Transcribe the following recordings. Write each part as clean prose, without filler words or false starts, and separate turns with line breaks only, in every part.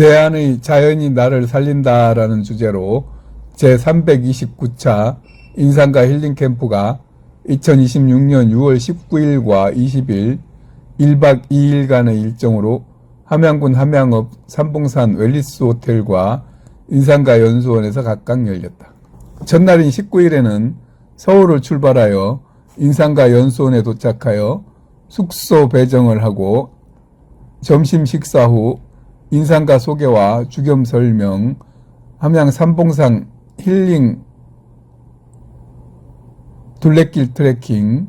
내 안의 자연이 나를 살린다라는 주제로 제329차 인상가 힐링 캠프가 2026년 6월 19일과 20일 1박 2일간의 일정으로 함양군 함양읍 삼봉산 웰리스 호텔과 인상가 연수원에서 각각 열렸다. 첫날인 19일에는 서울을 출발하여 인상가 연수원에 도착하여 숙소 배정을 하고 점심 식사 후 인상가 소개와 주겸 설명, 함양 삼봉산 힐링 둘레길 트레킹,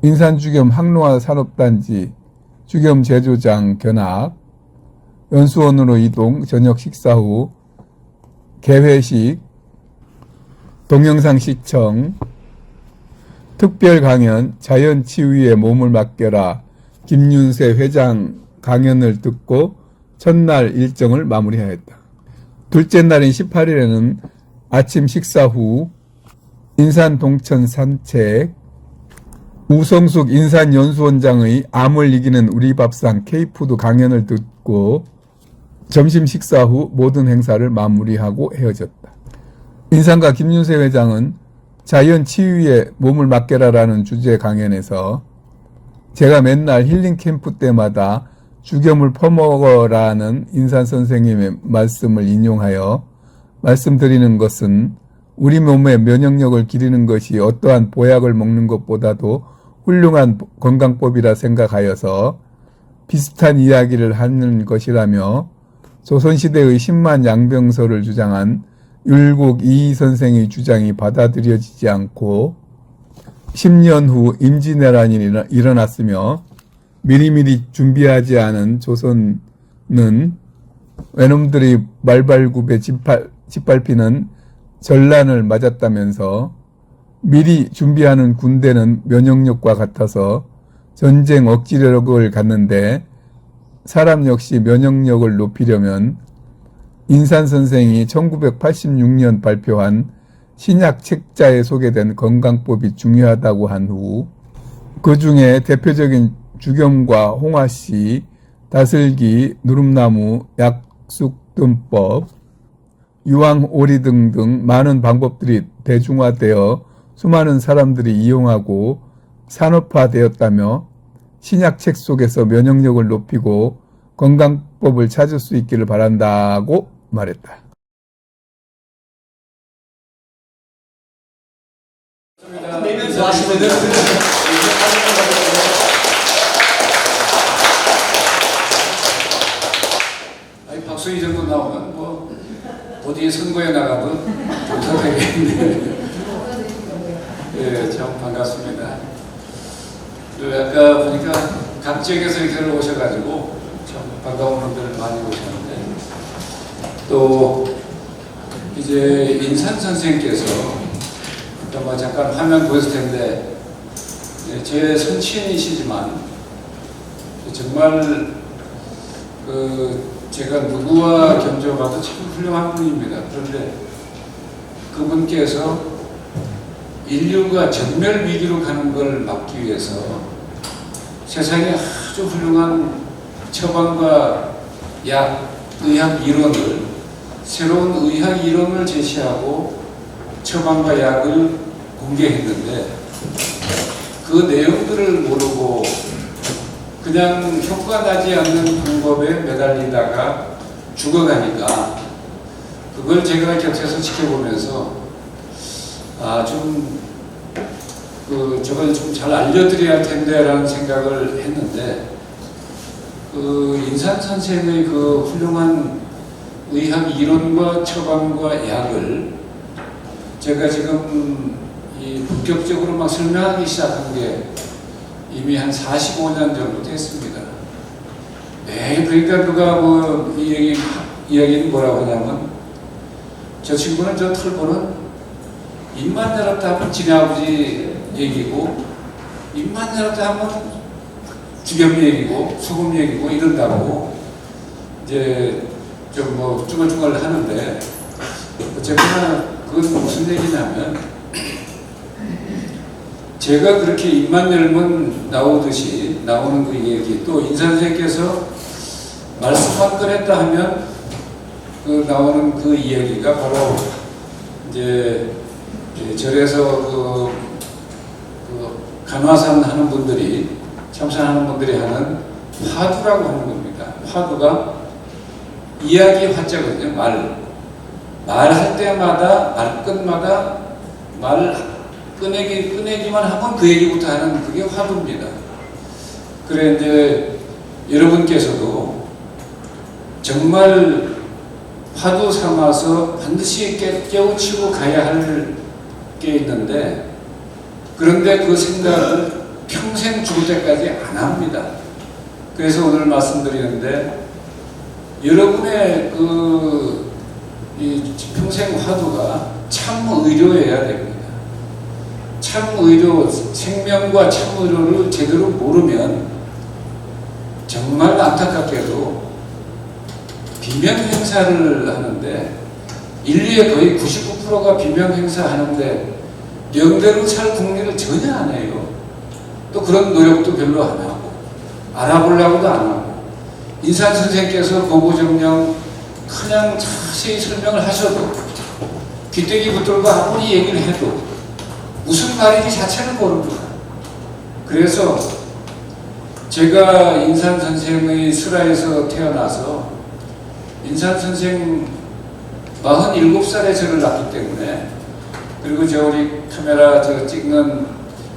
인산주겸 항로화 산업단지, 주겸 제조장 견학, 연수원으로 이동, 저녁 식사 후 개회식, 동영상 시청, 특별 강연, 자연치유에 몸을 맡겨라, 김윤세 회장 강연을 듣고 첫날 일정을 마무리하였다. 둘째 날인 18일에는 아침 식사 후 인산 동천 산책, 우성숙 인산연수원장의 암을 이기는 우리 밥상 K푸드 강연을 듣고 점심 식사 후 모든 행사를 마무리하고 헤어졌다. 인상가 김윤세 회장은 자연 치유에 몸을 맡겨라라는 주제 강연에서 제가 맨날 힐링 캠프 때마다 주겸을 퍼먹어라는 인산 선생님의 말씀을 인용하여 말씀드리는 것은 우리 몸의 면역력을 기르는 것이 어떠한 보약을 먹는 것보다도 훌륭한 건강법이라 생각하여서 비슷한 이야기를 하는 것이라며 조선시대의 10만 양병설을 주장한 율곡 이희 선생의 주장이 받아들여지지 않고 10년 후 임진왜란이 일어났으며 미리미리 준비하지 않은 조선은 외놈들이 말발굽에 짓밟히는 전란을 맞았다면서 미리 준비하는 군대는 면역력과 같아서 전쟁 억지력을 갖는데 사람 역시 면역력을 높이려면 인산 선생이 1986년 발표한 신약 책자에 소개된 건강법이 중요하다고 한 후 그 중에 대표적인 주겸과 홍화씨, 다슬기, 누름나무, 약숙뜸법, 유황오리 등등 많은 방법들이 대중화되어 수많은 사람들이 이용하고 산업화되었다며 신약책 속에서 면역력을 높이고 건강법을 찾을 수 있기를 바란다고 말했다.
박수 이 정도 나오면 뭐 어디에 선거에 나가도 조사되겠네. 예, 참 반갑습니다. 아까 보니까 각 지역에서 이렇게 오셔가지고 참 반가운 분들 많이 오셨는데 또 이제 인산 선생님께서 아마 잠깐 화면 보였을 텐데 제 선친이시지만 정말 제가 누구와 견줘봐도 참 훌륭한 분입니다. 그런데 그분께서 인류가 전멸 위기로 가는 걸 막기 위해서 세상에 아주 훌륭한 처방과 약, 의학 이론을 새로운 의학 이론을 제시하고 처방과 약을 공개했는데 그 내용들을 모르고 그냥 효과 나지 않는 방법에 매달리다가 죽어가니까 그걸 제가 곁에서 지켜보면서 저걸 좀 잘 알려드려야 할 텐데 라는 생각을 했는데 인산 선생의 그 훌륭한 의학 이론과 처방과 약을 제가 지금 본격적으로 막 설명하기 시작한 게 이미 한 45년 정도 됐습니다. 그러니까 누가 뭐 이야기는 뭐라고 하냐면 저 친구는 저 털보는 입만 열었다 하면 지네 아버지 얘기고 입만 열었다 하면 주겸 얘기고 소금 얘기고 이런다고 이제 좀 뭐 쭈글쭈글 하는데 어쨌거나 그건 무슨 얘기냐면 제가 그렇게 입만 열면 나오듯이 나오는 그 얘기 또 인산 선생님께서 말씀만 꺼냈다 하면 그 나오는 그 이야기가 바로 이제 절에서 그 간화산 하는 분들이 참선하는 분들이 하는 화두라고 하는 겁니다. 화두가 이야기 화자거든요. 말할 때마다 말끝마다 말 꺼내기만 하면 그 얘기부터 하는 그게 화두입니다. 그래 이제 여러분께서도 정말 화두 삼아서 반드시 깨우치고 가야 할 게 있는데 그런데 그 생각을 평생 죽을 때까지 안 합니다. 그래서 오늘 말씀드리는데 여러분의 이 평생 화두가 참 의료여야 됩니다. 참 의료, 생명과 참 의료를 제대로 모르면 정말 안타깝게도 비명 행사를 하는데 인류의 거의 99%가 비명 행사하는데 명대로 살 국리를 전혀 안 해요. 또 그런 노력도 별로 안 하고 알아보려고도 안 하고 인산 선생께서 고고정령 그냥 자세히 설명을 하셔도 귀때기 붙들고 아무리 얘기를 해도 무슨 말인지 자체는 모릅니다. 그래서 제가 인산 선생의 슬하에서 태어나서 인산 선생 47살에 저를 낳기 때문에 그리고 우리 카메라 찍는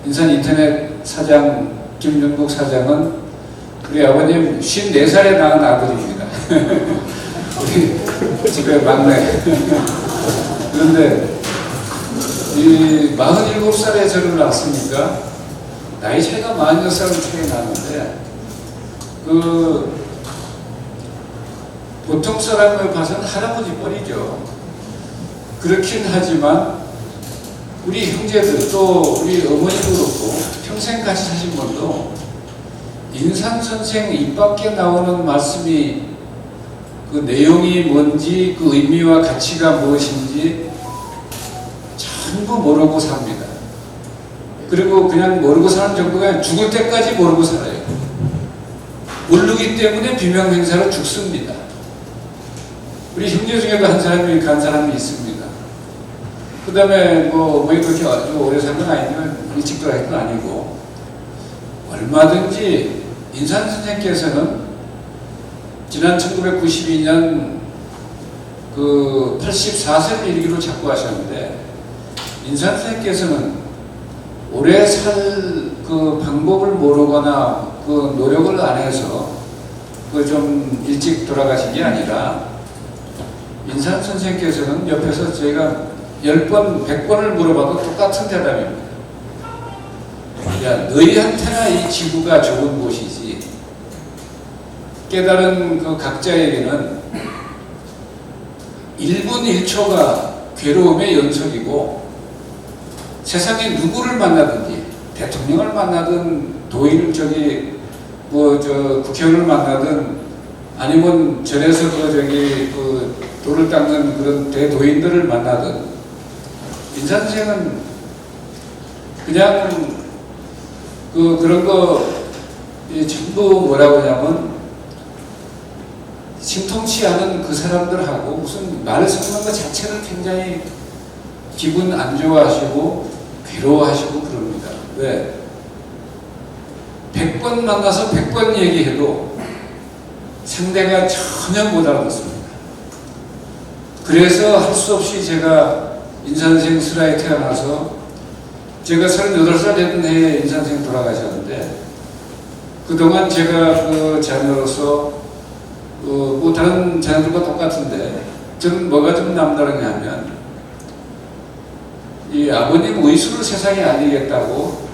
인산 인터넷 사장 김윤국 사장은 우리 아버님 54살에 낳은 아들입니다. 우리 집에 막내. 그런데 이 47살에 저를 낳았으니까 나이 차이가 46살 차이 나는데 보통 사람을 봐서는 할아버지 뻘이죠. 그렇긴 하지만 우리 형제들 또 우리 어머니도 그렇고 평생 같이 사신 분도 인산 선생 입 밖에 나오는 말씀이 그 내용이 뭔지 그 의미와 가치가 무엇인지 전부 모르고 삽니다. 그리고 그냥 모르고 사는 정도가 아니라 죽을 때까지 모르고 살아요. 모르기 때문에 비명 행사로 죽습니다. 우리 형제 중에도 한 사람이 간 사람이 있습니다. 그 다음에 뭐 그렇게 아주 오래 산 건 아니지만 일찍 돌아간 건 아니고 얼마든지 인산 선생께서는 지난 1992년 그 84세를 일기로 자꾸 하셨는데 인산 선생께서는 오래 살 그 방법을 모르거나 그 노력을 안 해서 그 좀 일찍 돌아가신 게 아니라 인산 선생께서는 옆에서 제가 10번, 100번을 물어봐도 똑같은 대답입니다. 야, 너희한테나 이 지구가 좋은 곳이지. 깨달은 그 각자에게는 1분 1초가 괴로움의 연속이고 세상에 누구를 만나든지 대통령을 만나든 국회의원을 만나든 아니면 절에서 돌을 닦는 그런 대도인들을 만나든 인산 선생은 그냥 그런 거 전부 뭐라고 하냐면 심통치 않은 그 사람들하고 무슨 말을 섞는 것 자체를 굉장히 기분 안 좋아하시고 괴로워하시고 그럽니다. 왜? 100번 만나서 100번 얘기해도 상대가 전혀 못 알아듣습니다. 그래서 할 수 없이 제가 인산선생 슬하에 태어나서 제가 38살 되던 해에 인산선생 돌아가셨는데 그동안 제가 그 자녀로서 뭐 다른 자녀들과 똑같은데 저는 뭐가 좀 남다르냐 하면 이 아버님 의술을 세상에 알리겠다고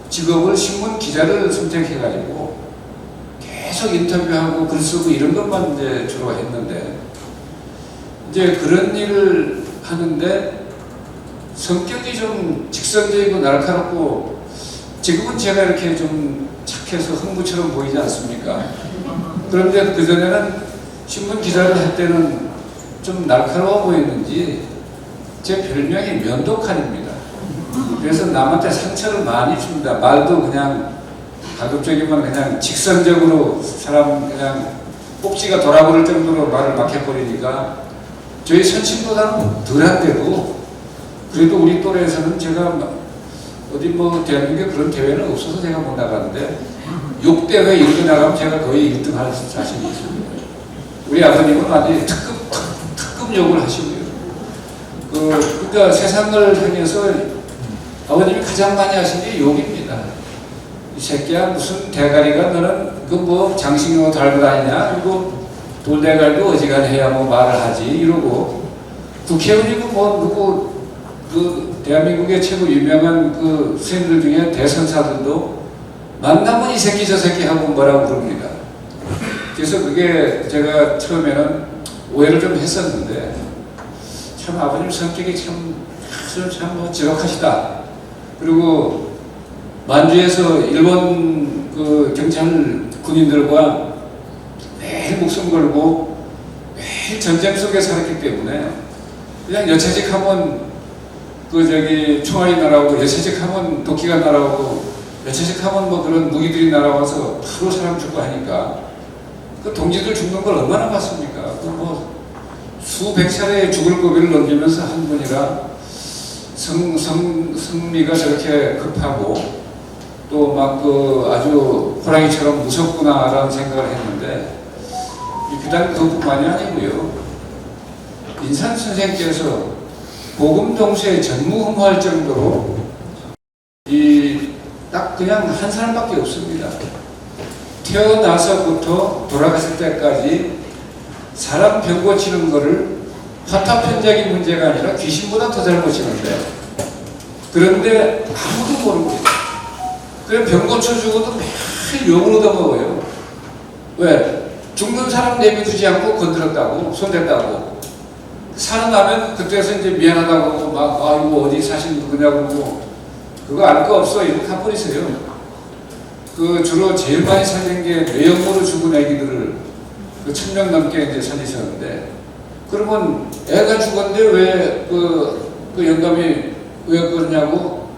직업을 신문 기자를 선택해가지고 계속 인터뷰하고 글 쓰고 이런 것만 이제 주로 했는데 이제 그런 일을 하는데 성격이 좀 직선적이고 날카롭고 지금은 제가 이렇게 좀 착해서 흥부처럼 보이지 않습니까? 그런데 그전에는 신문 기자를 할 때는 좀 날카로워 보였는지 제 별명이 면도칼입니다. 그래서 남한테 상처를 많이 줍니다. 말도 그냥 가급적이면 그냥 직선적으로 사람 그냥 꼭지가 돌아버릴 정도로 말을 막 해버리니까 저희 선친보다는 덜한데도 그래도 우리 또래에서는 제가 어디 뭐 대한민국에 그런 대회는 없어서 제가 못 나가는데 6대회 1등 나가면 제가 거의 1등 할 자신이 있습니다. 우리 아버님은 완전히 특급 욕을 하시고요. 그러니까 세상을 향해서 아버님이 가장 많이 하신 게 욕입니다. 이 새끼야 무슨 대가리가 너는 그 뭐 장식용으로 달고 다니냐, 그리고 돌대가리도 어지간해야 뭐 말을 하지 이러고, 국회의원이고 뭐 누구 그 대한민국의 최고 유명한 그 수행들 중에 대선사들도 만나면 이 새끼 저 새끼 하고 뭐라고 그럽니다. 그래서 그게 제가 처음에는 오해를 좀 했었는데 참 아버님 성격이 참 뭐 지독하시다. 그리고 만주에서 일본 그 경찰 군인들과 매일 목숨 걸고 매일 전쟁 속에 살았기 때문에 그냥 여차직하면 그 저기 총알이 날아오고 여차직하면 도끼가 날아오고 여차직하면 뭐 그런 무기들이 날아와서 바로 사람 죽고 하니까 그 동지들 죽는 걸 얼마나 봤습니까? 그 뭐 수백 차례 죽을 고비를 넘기면서 한 분이라 승리가 저렇게 급하고 또 막 그 아주 호랑이처럼 무섭구나라는 생각을 했는데 비단 그것뿐만이 아니고요. 인산 선생께서 복음동서에 전무후무할 정도로 딱 그냥 한 사람밖에 없습니다. 태어나서부터 돌아갔을 때까지 사람 병 고치는 거를 화타편적인 문제가 아니라 귀신보다 더 잘 고치는데, 그런데 아무도 모릅니다. 그래 병 고쳐주고도 매일 욕을 얻어먹어요. 왜? 죽는 사람 내비두지 않고 건드렸다고, 손댔다고. 살아나면 그때서 이제 미안하다고 막 이거 어디 사신 누구냐고 뭐 그거 알 거 없어 이렇게 가버리세요. 그 주로 제일 많이 살린 게 뇌염으로 죽은 애기들을 그 1000명 넘게 이제 살리셨는데, 그러면 애가 죽었는데 왜 그 영감이 왜 그러냐고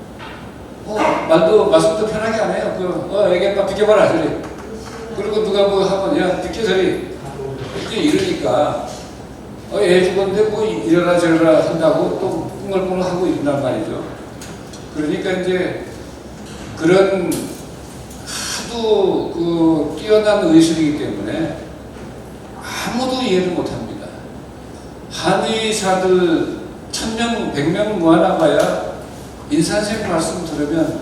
말씀도 편하게 안 해요. 애기 아빠 비켜봐라 저리. 그리고 누가 뭐 하면 야 비켜 저리 이렇게 이러니까 애 죽었는데 뭐 이러라 저러라 한다고 또 꿍얼꿍얼 하고 있단 말이죠. 그러니까 이제 그런 하도 그 뛰어난 의술이기 때문에 아무도 이해를 못합니다. 한의사들 1000명, 100명 모아나봐야 인산생 말씀 들으면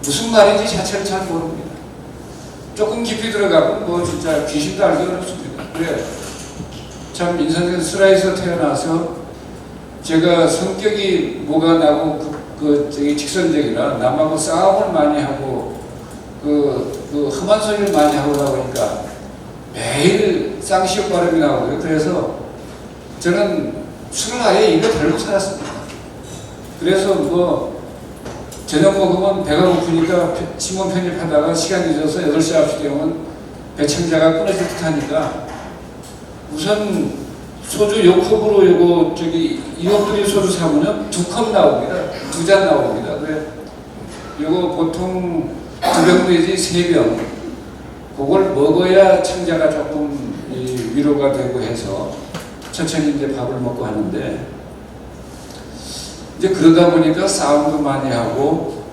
무슨 말인지 자체를 잘 모릅니다. 조금 깊이 들어가면 뭐 진짜 귀신도 알기 어렵습니다. 그래 참 인산생 슬라에서 태어나서 제가 성격이 뭐가 나고 저기 직선적이라 남하고 싸움을 많이 하고 험한 소리를 많이 하고 나 보니까 매일 쌍시옷 발음이 나오고요. 그래서 저는 술을 아예 입에 달고 살았습니다. 그래서 뭐 저녁 먹으면 배가 고프니까 신문 편집하다가 시간 늦어서 8시 9시 되면 배창자가 끊어질 듯 하니까 우선 소주 요 컵으로 요거 저기 2억들이 소주 사면은 2컵 나옵니다. 2잔 나옵니다. 그래 요거 보통 2병 내지 3병 그걸 먹어야 창자가 조금 위로가 되고 해서 천천히 이제 밥을 먹고 하는데, 이제 그러다 보니까 싸움도 많이 하고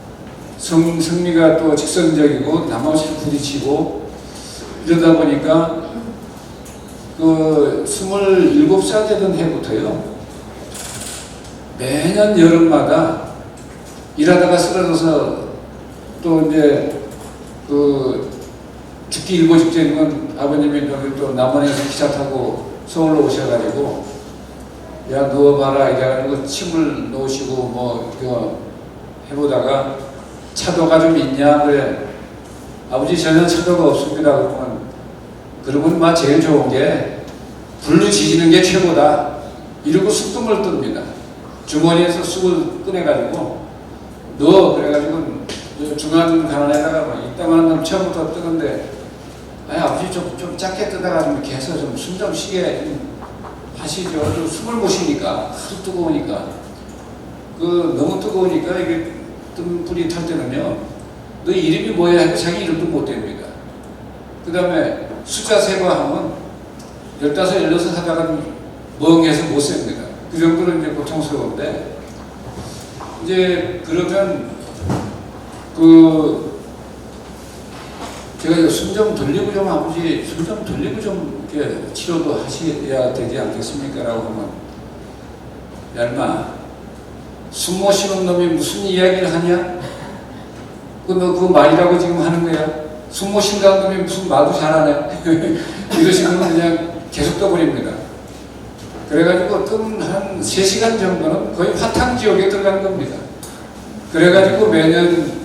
승리가 또 직선적이고 남없이 부딪히고 이러다 보니까 그 27살 되던 해부터요 매년 여름마다 일하다가 쓰러져서 또 이제 그 죽기 일보 직전이면 아버님이 여기 또 남원에서 기차 타고 서울로 오셔가지고 야 누워봐라 이래가지고 침을 놓으시고 뭐 해보다가 차도가 좀 있냐 그래 아버지 전혀 차도가 없습니다. 그러면 막 제일 좋은 게 불로 지지는 게 최고다 이러고 쑥뜸을 뜹니다. 주머니에서 쑥을 꺼내가지고 넣어 그래가지고 중간 간원에다가 막 이따만한 놈 처음부터 뜨는데 아버지 좀 작게 뜨다가 이렇게 해서 좀 숨 좀 쉬게 하시죠. 숨을 못 쉬니까 하도 뜨거우니까 너무 뜨거우니까 이게 뜬 불이 탈 때는요 너 이름이 뭐야 하고 자기 이름도 못 됩니다. 그 다음에 숫자 세고 하면 15, 16 하다가 멍해서 못 셉니다. 그 정도로 이제 고통스러운데, 이제 그러면 제가 숨 좀 돌리고 좀 아버지 숨 좀 돌리고 좀 이렇게 치료도 하셔야 되지 않겠습니까? 라고 하면, 야 인마, 숨 못 쉬는 놈이 무슨 이야기를 하냐? 너 그거 말이라고 지금 하는 거야? 숨 못 쉰다는 놈이 무슨 말도 잘하네? 이러시면 그냥 계속 떠버립니다. 그래가지고 어떤 한 3시간 정도는 거의 화탕지옥에 들어간 겁니다. 그래가지고 매년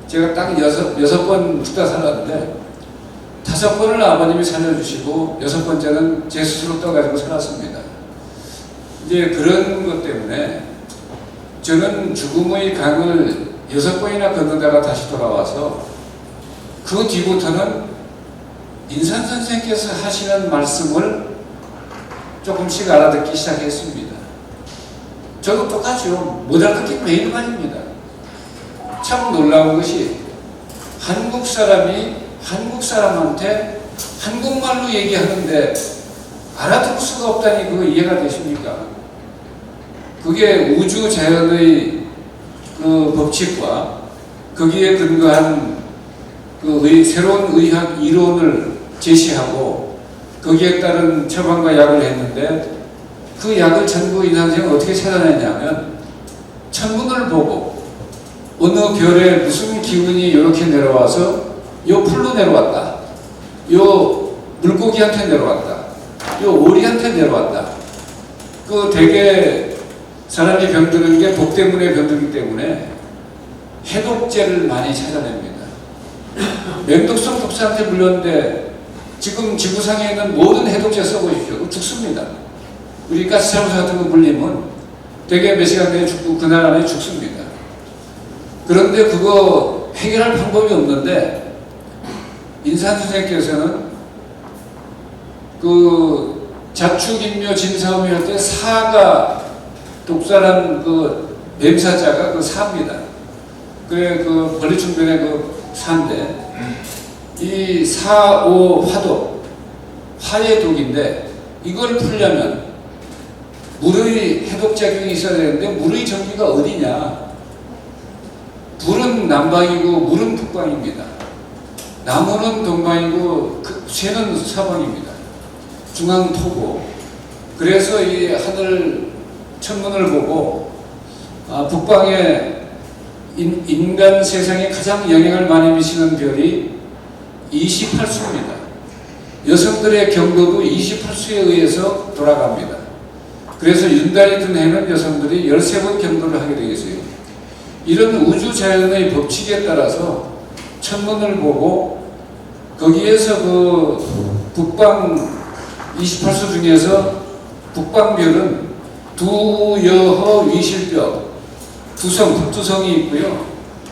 제가 딱 6번 죽다 살았는데 5번을 아버님이 살려주시고 6번째는 제 스스로 떠가지고 살았습니다. 이제 그런 것 때문에 저는 죽음의 강을 6번이나 건너다가 다시 돌아와서 그 뒤부터는 인산 선생께서 하시는 말씀을 조금씩 알아듣기 시작했습니다. 저도 똑같죠. 못 알아듣기 매일 말입니다. 참 놀라운 것이 한국 사람이 한국 사람한테 한국말로 얘기하는데 알아들을 수가 없다니 그거 이해가 되십니까? 그게 우주 자연의 그 법칙과 거기에 근거한 그 새로운 의학 이론을 제시하고 거기에 따른 처방과 약을 했는데 그 약을 전부 인산생은 어떻게 찾아냈냐면 천문을 보고 어느 별에 무슨 기운이 이렇게 내려와서 요 풀로 내려왔다. 요 물고기한테 내려왔다. 요 오리한테 내려왔다. 그 대개 사람이 병드는 게 독 때문에 병들기 때문에 해독제를 많이 찾아냅니다. 맹독성 독사한테 물렸는데 지금 지구상에 있는 모든 해독제 써보십시오. 죽습니다. 우리 가스차무사 같은 거 물리면 대개 몇 시간 내에 죽고 그날 안에 죽습니다. 그런데 그거 해결할 방법이 없는데 인산 선생께서는 그 자축인묘 진사오미 할 때 사가 독사란 그 뱀사자가 그 사입니다. 그래 그 벌레충변의 그 사인데 이 사오 화독 화의 독인데 이걸 풀려면 물의 해독작용이 있어야 되는데 물의 전기가 어디냐? 불은 남방이고 물은 북방입니다. 나무는 동방이고 새는 서방입니다. 중앙토고. 그래서 이 하늘 천문을 보고 북방에 인간 세상에 가장 영향을 많이 미치는 별이 28수입니다. 여성들의 경도도 28수에 의해서 돌아갑니다. 그래서 윤달이 든 해는 여성들이 13번 경도를 하게 되겠어요. 이런 우주 자연의 법칙에 따라서 천문을 보고 거기에서 그 북방 28수 중에서 북방별은 두여허 위실벽 두성, 북두성이 있고요.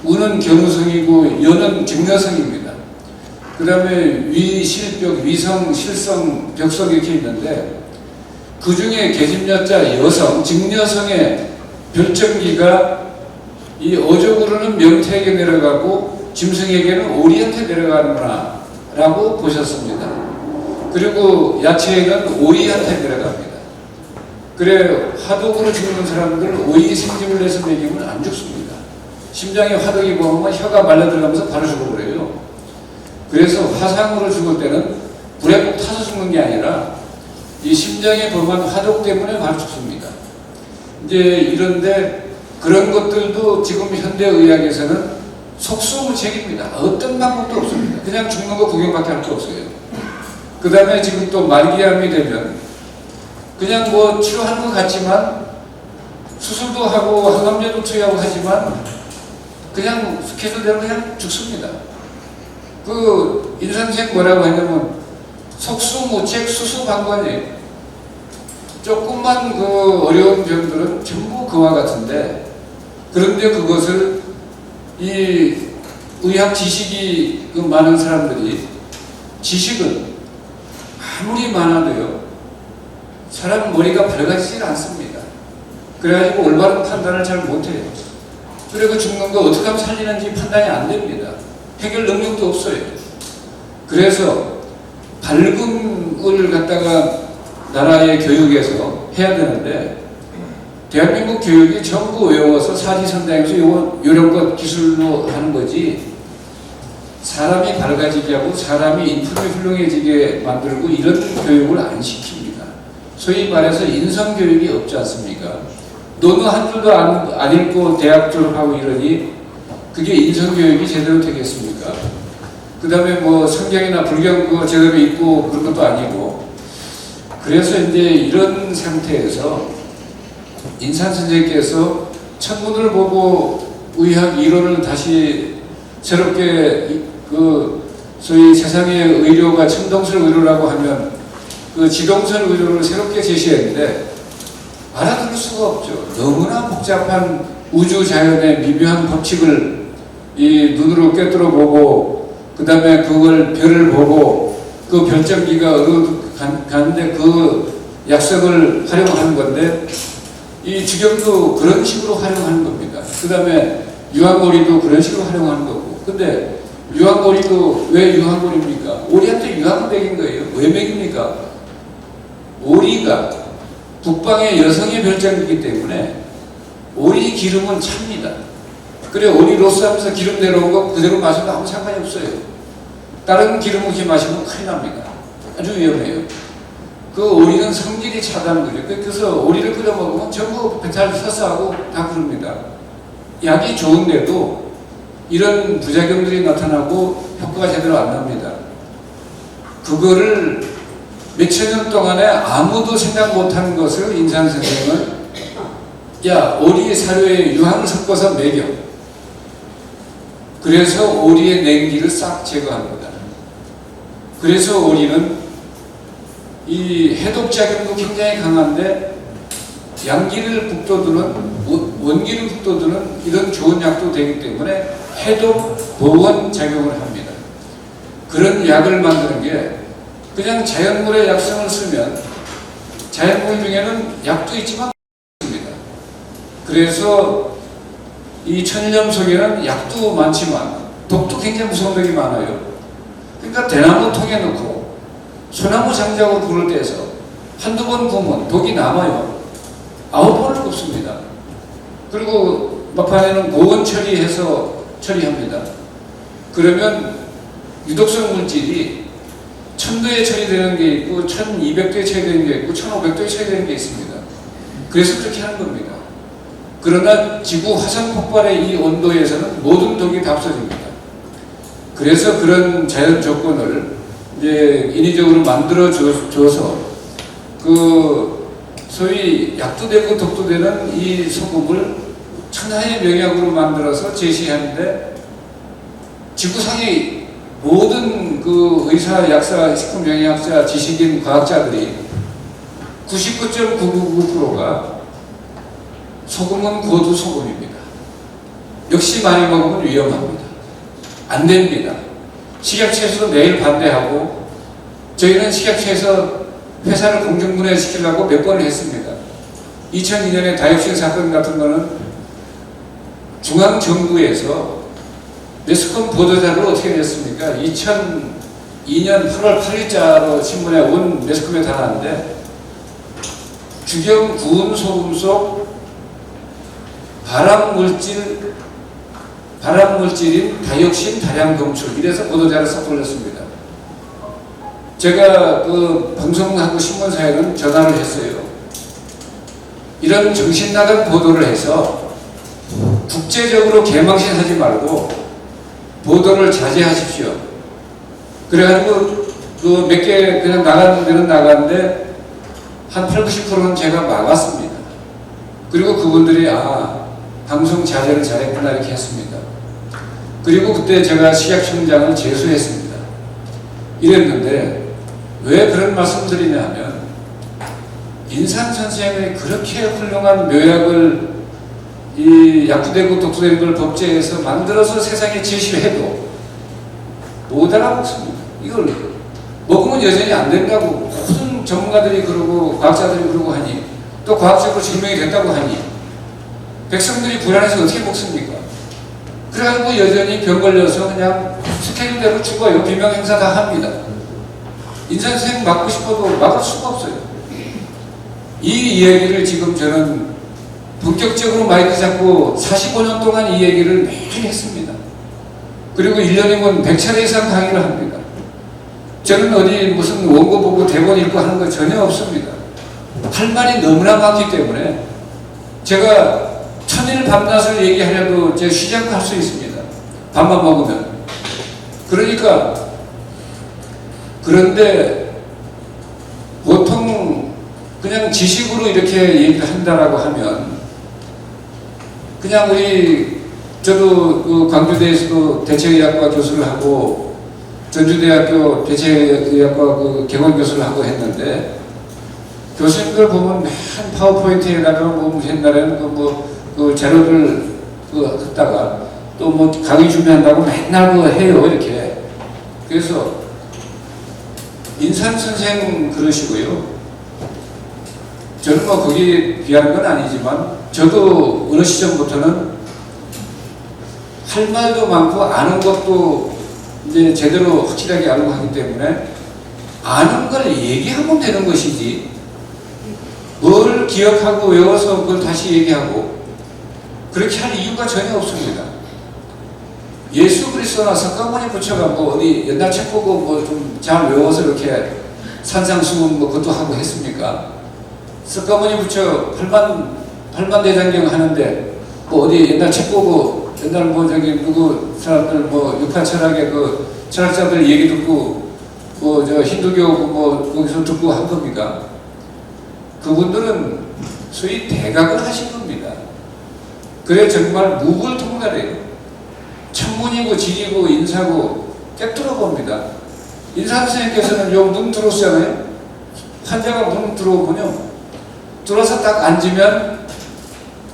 우는 경우성이고 여는 증여성입니다. 그 다음에 위실벽, 위성, 실성, 벽성 이렇게 있는데 그 중에 계집여자 여성, 증여성의 별정기가 이 어족으로는 명태에게 내려가고 짐승에게는 오리한테 내려가는구나 라고 보셨습니다. 그리고 야채에는 오이한테 내려갑니다. 그래 화독으로 죽는 사람들 오이 생즙을 내서 먹이면 안 죽습니다. 심장에 화독이 보면 혀가 말라 들어가면서 바로 죽어버려요. 그래서 화상으로 죽을 때는 불에 꼭 타서 죽는 게 아니라 이 심장에 범한 화독 때문에 바로 죽습니다. 이제 이런데 그런 것들도 지금 현대의학에서는 속수무책입니다. 어떤 방법도 없습니다. 그냥 죽는 거 구경밖에 할 게 없어요. 그 다음에 지금 또 말기암이 되면 그냥 뭐 치료하는 것 같지만 수술도 하고 항암제도 투여하고 하지만 그냥 스케줄대로 그냥 죽습니다. 그 인선생 뭐라고 하냐면 속수무책 수수방관이에요. 조금만 그 어려운 병들은 전부 그와 같은데 그런데 그것을 이 의학 지식이 그 많은 사람들이 지식은 아무리 많아도요 사람 머리가 밝아지질 않습니다. 그래가지고 올바른 판단을 잘 못해요. 그리고 죽는 거 어떻게 하면 살리는지 판단이 안 됩니다. 해결 능력도 없어요. 그래서 밝은 교육을 갖다가 나라의 교육에서 해야 되는데 대한민국 교육이 전부 외워서 사지선다해서 요령껏 기술로 하는 거지 사람이 밝아지게 하고 사람이 인품이 훌륭해지게 만들고 이런 교육을 안 시킵니다. 소위 말해서 인성교육이 없지 않습니까? 논어 한 줄도 안 읽고 대학 졸업하고 이러니 그게 인성교육이 제대로 되겠습니까? 그 다음에 뭐 성경이나 불경 그거 제대로 읽고 그런 것도 아니고 그래서 이제 이런 상태에서 인산 선생님께서 천문을 보고 의학 이론을 다시 새롭게 그 소위 세상의 의료가 천동설 의료라고 하면 그 지동설 의료를 새롭게 제시했는데 알아들을 수가 없죠. 너무나 복잡한 우주 자연의 미묘한 법칙을 이 눈으로 꿰뚫어 보고 그 다음에 그걸 별을 보고 그 별정기가 어디로 가는데 그 약속을 활용하는 건데 이 주경도 그런 식으로 활용하는 겁니다. 그 다음에 유황오리도 그런 식으로 활용하는 거고 근데 유황오리도 왜 유황오리입니까? 오리한테 유황을 먹인 거예요. 왜 먹입니까? 오리가 북방의 여성의 별장이기 때문에 오리 기름은 찹니다. 그래 오리 로스 하면서 기름 내려온 거 그대로 마셔도 아무 상관이 없어요. 다른 기름 이렇게 마시면 큰일 납니다. 아주 위험해요. 그 오리는 성질이 차다는 거죠. 그래서 오리를 끓여 먹으면 전부 배탈 서서하고 다 그럽니다. 약이 좋은데도 이런 부작용들이 나타나고 효과가 제대로 안 납니다. 그거를 몇천 년 동안에 아무도 생각 못하는 것을 인산 선생은 야 오리 사료에 유황을 섞어서 먹여. 그래서 오리의 냉기를 싹 제거합니다. 그래서 오리는 이 해독작용도 굉장히 강한데 양기를 북돋우는 원기를 북돋우는 이런 좋은 약도 되기 때문에 해독 보원 작용을 합니다. 그런 약을 만드는 게 그냥 자연물의 약성을 쓰면 자연물 중에는 약도 있지만 있습니다. 그래서 이 천일염 속에는 약도 많지만 독도 굉장히 무서운 독이 많아요. 그러니까 대나무 통에 넣고 소나무 장작으로 불을 떼서 한두 번 구우면 독이 남아요. 9번을 굽습니다. 그리고 막판에는 고온 처리해서 처리합니다. 그러면 유독성 물질이 1000도에 처리되는 게 있고 1200도에 처리되는 게 있고 1500도에 처리되는 게 있습니다. 그래서 그렇게 하는 겁니다. 그러나 지구 화산 폭발의 이 온도에서는 모든 독이 다 없어집니다. 그래서 그런 자연 조건을 이제 인위적으로 만들어 줘서 그 소위 약도 되고 독도 되는 이 소금을 천하의 명약으로 만들어서 제시하는데 지구상의 모든 그 의사, 약사, 식품영양학자, 지식인, 과학자들이 99.999%가 소금은 고두 소금입니다. 역시 많이 먹으면 위험합니다. 안 됩니다. 식약처에서도 매일 반대하고 저희는 식약처에서 회사를 공중분해시키려고 몇 번을 했습니다. 2002년에 다이옥신 사건 같은 거는 중앙정부에서 매스컴 보도자를 어떻게 냈습니까? 2002년 8월 8일자로 신문에 온 매스컴에 다 나왔는데 주경 구운 소금 속 발암물질인 다이옥신 다량 검출 이래서 보도자를 싹 돌렸습니다. 제가 그 방송하고 신문사에는 전화를 했어요. 이런 정신나간 보도를 해서 국제적으로 개망신하지 말고 보도를 자제하십시오. 그래가지고 그 몇 개 그냥 나가는 데는 나갔는데 한 8, 90%는 제가 막았습니다. 그리고 그분들이 방송 자제를 잘했구나 이렇게 했습니다. 그리고 그때 제가 식약청장을 제소했습니다. 이랬는데 왜 그런 말씀 드리냐 하면 인산 선생의 그렇게 훌륭한 묘약을 이 약도되고 독도된 걸 법제해서 만들어서 세상에 제시해도 못 알아먹습니다. 이걸 먹으면 여전히 안 된다고 모든 전문가들이 그러고 과학자들이 그러고 하니 또 과학적으로 증명이 됐다고 하니 백성들이 불안해서 어떻게 먹습니까? 그래가지고 여전히 병 걸려서 그냥 스케줄대로 죽어요. 비명 행사 다 합니다. 인산선생 막고 싶어도 막을 수가 없어요. 이 이야기를 지금 저는 본격적으로 마이크 잡고 45년 동안 이 얘기를 매일 했습니다. 그리고 1년이면 100차례 이상 강의를 합니다. 저는 어디 무슨 원고 보고 대본 읽고 하는 거 전혀 없습니다. 할 말이 너무나 많기 때문에 제가 천일 밤낮을 얘기하려도 제가 쉬지 않고 할 수 있습니다. 밥만 먹으면. 그러니까 그런데 보통 그냥 지식으로 이렇게 얘기를 한다라고 하면 그냥 저도 그 광주대에서도 대체의학과 교수를 하고 전주대학교 대체의학과 그 개원 교수를 하고 했는데 교수님들 보면 맨 파워포인트에다가 뭐 옛날에는 그 자료를 했다가 또 뭐 강의 준비한다고 맨날 해요 이렇게. 그래서 인산선생 그러시고요. 저는 뭐 거기에 비하는 건 아니지만 저도 어느 시점부터는 할 말도 많고 아는 것도 이제 제대로 확실하게 알고 하기 때문에 아는 걸 얘기하면 되는 것이지 뭘 기억하고 외워서 그걸 다시 얘기하고 그렇게 할 이유가 전혀 없습니다. 예수 그리스도나 석가모니 붙여갖고 어디 옛날 책 보고 뭐 좀 잘 외워서 이렇게 산상수훈 뭐 그것도 하고 했습니까? 석가모니 붙여 팔만대장경 하는데 뭐 어디 옛날 책 보고 옛날 뭐 저기 누구 사람들 뭐 육파철학의 그 철학자들 얘기 듣고 뭐 저 힌두교 뭐 거기서 듣고 한 겁니까? 그분들은 소위 대각을 하신 겁니다. 그래 정말 무불통달해요. 천문이고 지리고 인사고 꿰뚫어 봅니다. 인사 선생님께서는 요 눈 들어오시잖아요. 환자가 눈 들어오군요. 들어서 딱 앉으면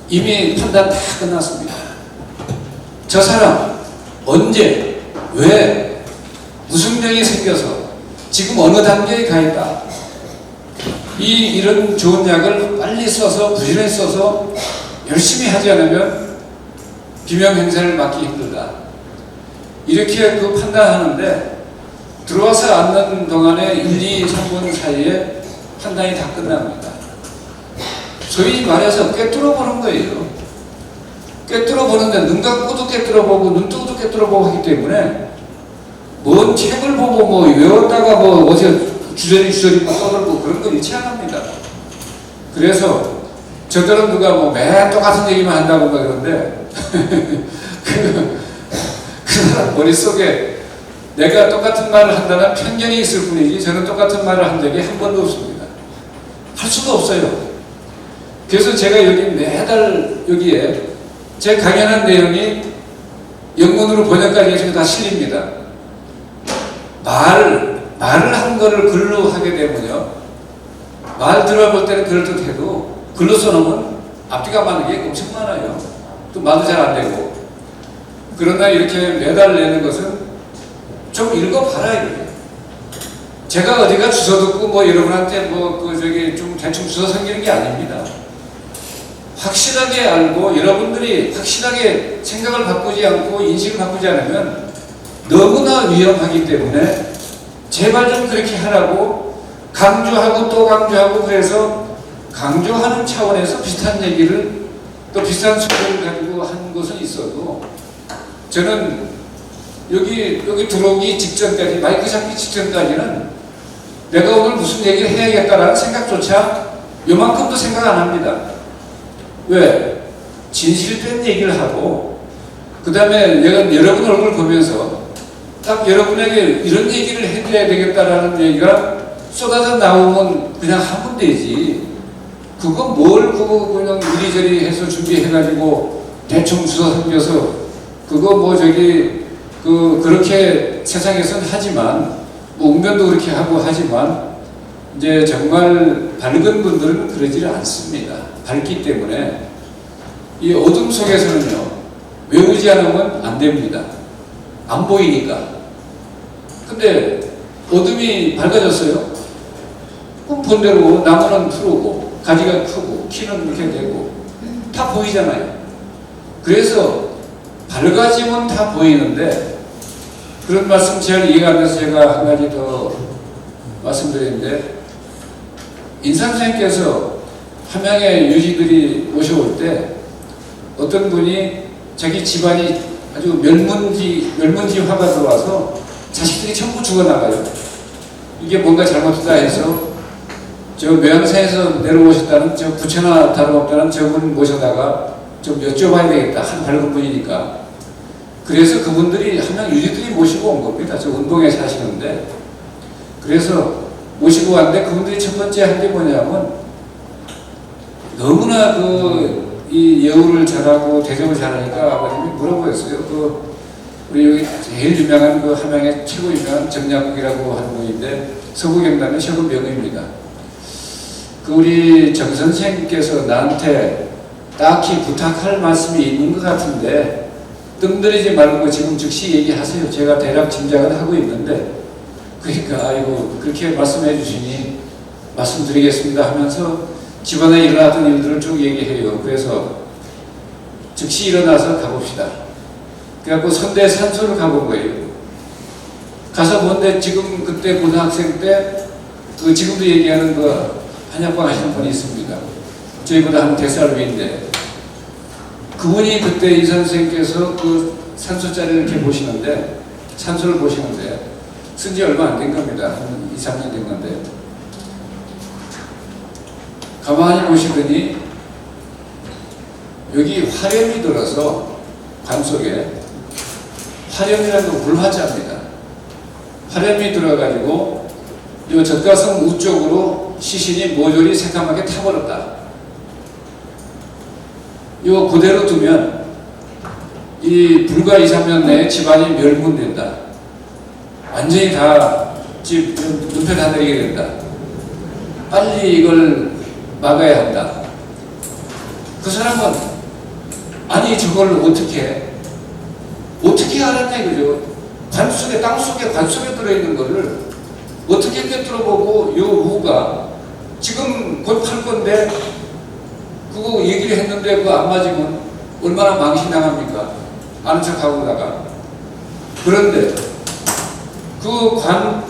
이미 판단 다 끝났습니다. 저 사람 언제 왜 무슨 병이 생겨서 지금 어느 단계에 가 있다. 이런 좋은 약을 빨리 써서 부지런히 써서 열심히 하지 않으면 비명 행사를 막기 힘들다. 이렇게 그 판단하는데 들어와서 앉는 동안에 1, 2, 3분 사이에 판단이 다 끝납니다. 소위 말해서 꿰뚫어 보는 거예요. 꿰뚫어 보는데 눈 감고도 꿰뚫어 보고 눈 뜨고도 꿰뚫어 보고 하기 때문에 뭔 책을 보고 뭐 외웠다가 뭐 어제 주저리 뭐 떠들고 그런 거 일치 안 합니다. 그래서 저들은 누가 뭐 매일 똑같은 얘기만 한다고 그러는데 그 사람 머릿속에 내가 똑같은 말을 한다는 편견이 있을 뿐이지 저는 똑같은 말을 한 적이 한 번도 없습니다. 할 수도 없어요. 그래서 제가 여기 매달 여기에 제 강연한 내용이 영문으로 번역까지 해서 다 실립니다. 말을 한 거를 글로 하게 되면요. 말 들어볼 때는 그럴듯해도 글로 써놓으면 앞뒤가 맞는 게 엄청 많아요. 또 말도 잘 안 되고. 그러나 이렇게 매달 내는 것은 좀 읽어봐라 이거예요. 제가 어디가 주워 듣고 뭐 여러분한테 좀 대충 주워 섬기는 게 아닙니다. 확실하게 알고 여러분들이 확실하게 생각을 바꾸지 않고 인식을 바꾸지 않으면 너무나 위험하기 때문에 제발 좀 그렇게 하라고 강조하고 또 강조하고 그래서 강조하는 차원에서 비슷한 얘기를 또 비슷한 수준을 가지고 한 것은 있어도 저는 여기 들어오기 직전까지 마이크 잡기 직전까지는 내가 오늘 무슨 얘기를 해야겠다라는 생각조차 요만큼도 생각 안 합니다. 왜? 진실된 얘기를 하고 그 다음에 내가 여러분 얼굴 보면서 딱 여러분에게 이런 얘기를 해드려야 되겠다라는 얘기가 쏟아져 나오면 그냥 하면 되지. 그거 그냥 이리저리 해서 준비해가지고 대충 주워 섬겨서 그거 그렇게 세상에서는 하지만 뭐 웅변도 그렇게 하고 하지만 이제 정말 밝은 분들은 그러지를 않습니다. 밝기 때문에 이 어둠 속에서는요 외우지 않으면 안 됩니다. 안 보이니까. 근데 어둠이 밝아졌어요. 그럼 본대로 나무는 푸르고 가지가 크고 키는 이렇게 되고 다 보이잖아요. 그래서 밝아지면 다 보이는데 그런 말씀 잘 이해가 안 돼서 제가 한 가지 더 말씀드리는데, 인상 선생님께서 함양의 유지들이 오셔올 때 어떤 분이 자기 집안이 아주 멸문지화가 들어와서 자식들이 전부 죽어나가요. 이게 뭔가 잘못됐다 해서 저 묘양사에서 내려오셨다는, 저 부처나 다름없다는 저분 모셔다가 좀 여쭤봐야 되겠다, 한 밝은 분이니까. 그래서 그분들이 함양 유지들이 모시고 온 겁니다. 저 운동에 사시는데. 그래서 모시고 왔는데 그분들이 첫 번째 한 게 뭐냐면, 너무나 이 예우를 잘하고 대접을 잘하니까 아버님이 물어보였어요. 우리 여기 제일 유명한 함양의 최고 유명한 정약국이라고 하는 분인데, 서구경남의 최고 명의입니다. 우리 정 선생님께서 나한테 딱히 부탁할 말씀이 있는 것 같은데 뜸들이지 말고 지금 즉시 얘기하세요. 제가 대략 짐작은 하고 있는데, 그러니까 아이고 그렇게 말씀해 주시니 말씀드리겠습니다 하면서 집안에 일어났던 일들을 쭉 얘기해요. 그래서 즉시 일어나서 가봅시다. 그래갖고 선대 산소를 가본 거예요. 가서 뭔데 지금 그때 고등학생 때 지금도 얘기하는 한약방 하시는 분이 있습니다. 저희보다 한 100살 위인데, 그분이 그때 이 선생님께서 산소자리를 이렇게 보시는데, 산소를 보시는데 쓴 지 얼마 안 된 겁니다. 한 2, 3년 된 건데, 가만히 보시더니 여기 화렴이 들어서 관 속에, 화렴이라는 건 불화자입니다. 화렴이 들어가지고 이 젖가슴 우쪽으로 시신이 모조리 새까맣게 타버렸다. 이거 그대로 두면 이 불과 2, 3년 내에 집안이 멸문된다. 완전히 다 눈패 다 내리게 된다. 빨리 이걸 막아야 한다. 그 사람은 아니 저걸 어떻게 알았냐 이거죠. 관 속에, 땅 속에, 관 속에 들어있는 거를 어떻게 꿰뚫어보고 요 우가 지금 곧 팔 건데 그거 얘기를 했는데 그거 안 맞으면 얼마나 망신당합니까? 아는 척하고다가. 그런데 그 관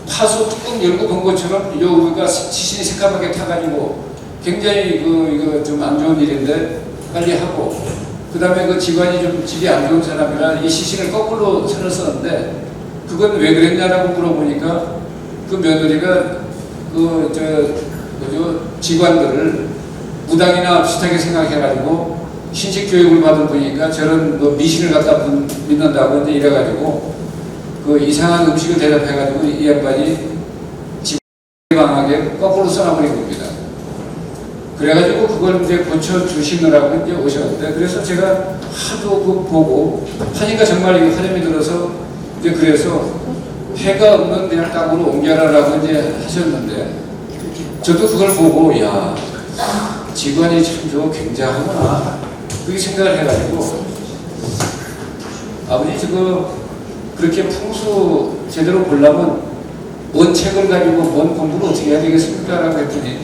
파서 뚜껑 열고 본 것처럼 요 우가 시신이 새까맣게 타가지고 굉장히 이거 좀 안 좋은 일인데 빨리 하고, 그 다음에 그 집안이 좀 질이 안 좋은 사람이라 이 시신을 거꾸로 선을 썼는데 그건 왜 그랬냐라고 물어보니까 그 며느리가 직관들을 무당이나 비슷하게 생각해가지고 신식 교육을 받은 분이니까 저런 미신을 갖다 믿는다고 이제 이래가지고 이상한 음식을 대접해가지고 이 양반이 집방하게 거꾸로 써놔버린 겁니다. 그래가지고 그걸 이제 고쳐주시느라고 이제 오셨는데, 그래서 제가 하도 보고 하니까 정말 이거 화념이 들어서 이제 그래서 해가 없는 그냥 땅으로 옮겨라라고 이제 하셨는데, 저도 그걸 보고 야, 직관이 참 저거 굉장하구나 그렇게 생각을 해가지고, 아버지 그렇게 풍수 제대로 보려면 뭔 책을 가지고 뭔 공부를 어떻게 해야 되겠습니까? 라고 했더니,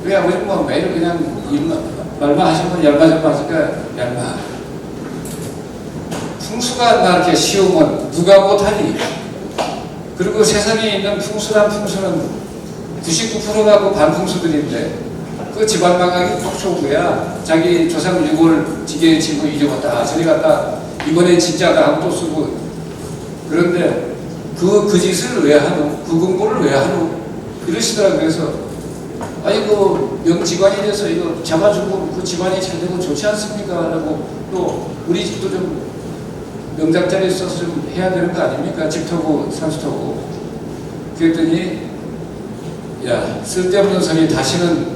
왜 아버지 매일 그냥 말만 하시면 얄마잡마 하니까 얄마. 풍수가 나 이렇게 쉬우면 누가 못하니? 그리고 세상에 있는 풍수는 99%가 반풍수들인데 그 집안 망하기 꼭 좋은 거야. 자기 조상 유골 지게에 치고 잊어봤다 저리 갔다 이번엔 진짜다 하고 또 쓰고. 그런데 그 짓을 왜 하노? 그 공부를 왜 하노? 이러시더라고요. 그래서 아이고 명직관이 돼서 이거 잡아주고 그 집안이 잘 되고 좋지 않습니까? 라고, 또 우리 집도 좀 명작자리 써서 좀 해야 되는 거 아닙니까? 집터고 산수터고. 그랬더니 야, 쓸데없는 소리 다시는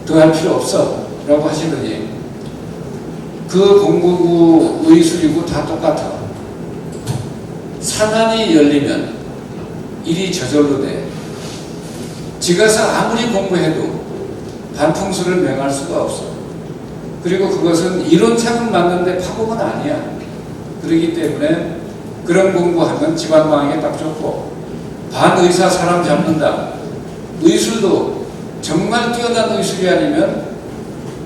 더 할 필요 없어 라고 하시더니, 그 공부고 의술이고 다 똑같아. 산안이 열리면 일이 저절로 돼. 지가서 아무리 공부해도 반풍수를 명할 수가 없어. 그리고 그것은 이론상은 맞는데 파국은 아니야. 그렇기 때문에 그런 공부하면 집안망에 딱 좋고, 반의사 사람 잡는다. 의술도 정말 뛰어난 의술이 아니면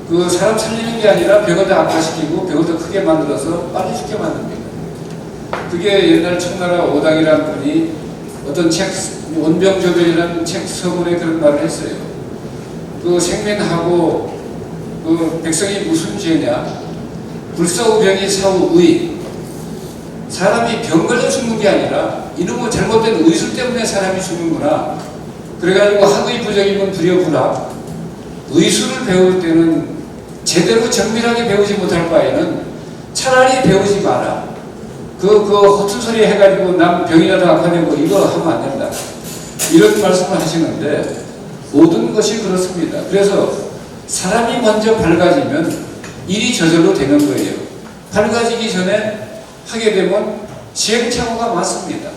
그 사람 살리는 게 아니라 벽을 더 악화시키고 벽을 더 크게 만들어서 빨리 죽게 만듭니다. 그게 옛날 청나라 오당이라는 분이 어떤 책, 원병조변이라는 책 서문에 그런 말을 했어요. 그 생민하고 그 백성이 무슨 죄냐? 불사우병이 사우의. 사람이 병 걸려 죽는 게 아니라 이놈의 잘못된 의술 때문에 사람이 죽는구나. 그래가지고 학의 부적이면 불여불합. 의술을 배울 때는 제대로 정밀하게 배우지 못할 바에는 차라리 배우지 마라. 그 허튼 소리 해가지고 남 병이라도 악화되고 이거 하면 안 된다. 이런 말씀을 하시는데 모든 것이 그렇습니다. 그래서 사람이 먼저 밝아지면 일이 저절로 되는 거예요. 밝아지기 전에 하게 되면 시행착오가 많습니다.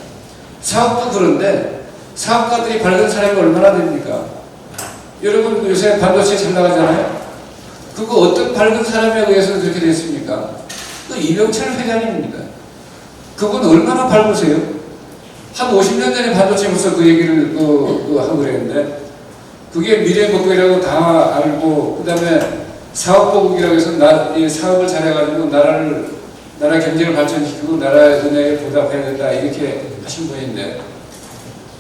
사업도 그런데 사업가들이 밝은 사람이 얼마나 됩니까? 여러분 요새 반도체 잘 나가잖아요. 그거 어떤 밝은 사람에 의해서 그렇게 됐습니까? 그 이병철 회장입니다. 그분 얼마나 밝으세요? 한 50년 전에 반도체부터 그 얘기를 하고 그랬는데 그게 미래목표라고 다 알고 그 다음에 사업보국이라고 해서 이 사업을 잘해가지고 나라 경제를 발전시키고 나라의 은혜에 보답해야 된다 이렇게 하신 분인데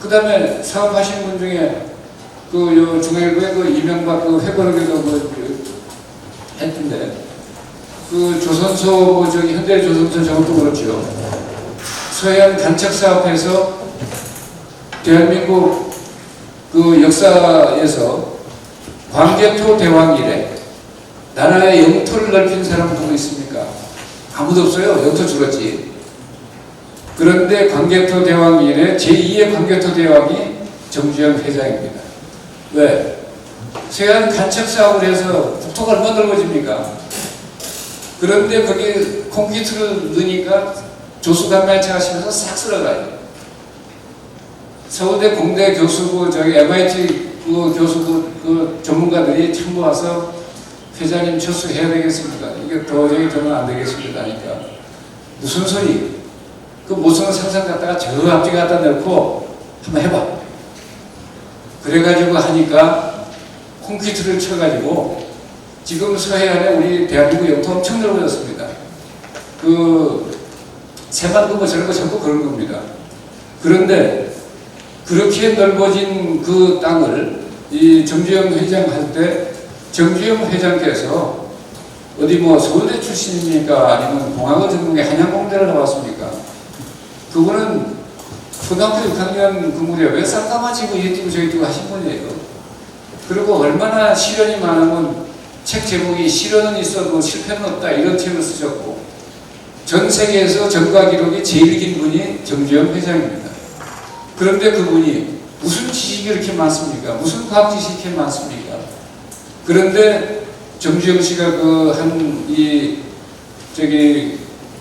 그 다음에 사업하신 분 중에 중앙일보에 이명박 회고록에도 했던데 조선소 현대조선소 저것도 그렇죠. 서해안 간척 사업에서 대한민국 역사에서 광개토 대왕 이래 나라의 영토를 넓힌 사람 누구 있습니까? 아무도 없어요. 영토 줄었지. 그런데 광개토 대왕 이래 제2의 광개토 대왕이 정주영 회장입니다. 왜? 서해안 간척 사업을 해서 국토가 얼마나 넓어집니까? 그런데 거기 콘크리트를 넣으니까 조수간발차가 심해서 싹 쓸어가요. 서울대 공대 교수부, MIT 교수부 전문가들이 전부 와서 회장님 철수해야 되겠습니까? 이게 도저히 되면 안 되겠습니다. 하니까 무슨 소리? 그 무슨 상상 갖다가 저 앞뒤 갖다 넣고 한번 해봐. 그래가지고 하니까 콘크리트를 쳐가지고 지금 서해안에 우리 대한민국 영토 엄청 넓어졌습니다. 새만금 뭐 저런 거 전부 그런 겁니다. 그런데 그렇게 넓어진 그 땅을 이 정주영 회장 할 때 정주영 회장께서 어디 서울대 출신입니까? 아니면 공학을 전공에 한양공대를 나왔습니까? 그분은 초등학교 6학년 그 무렵에 쌍까마치고 이리 뛰고 저리 뛰고 하신 분이에요. 그리고 얼마나 시련이 많으면 책 제목이 시련은 있어도 실패는 없다 이런 책을 쓰셨고 전 세계에서 전과 기록이 제일 긴 분이 정주영 회장입니다. 그런데 그분이 무슨 지식이 이렇게 많습니까? 무슨 과학 지식이 이렇게 많습니까? 그런데 정주영 씨가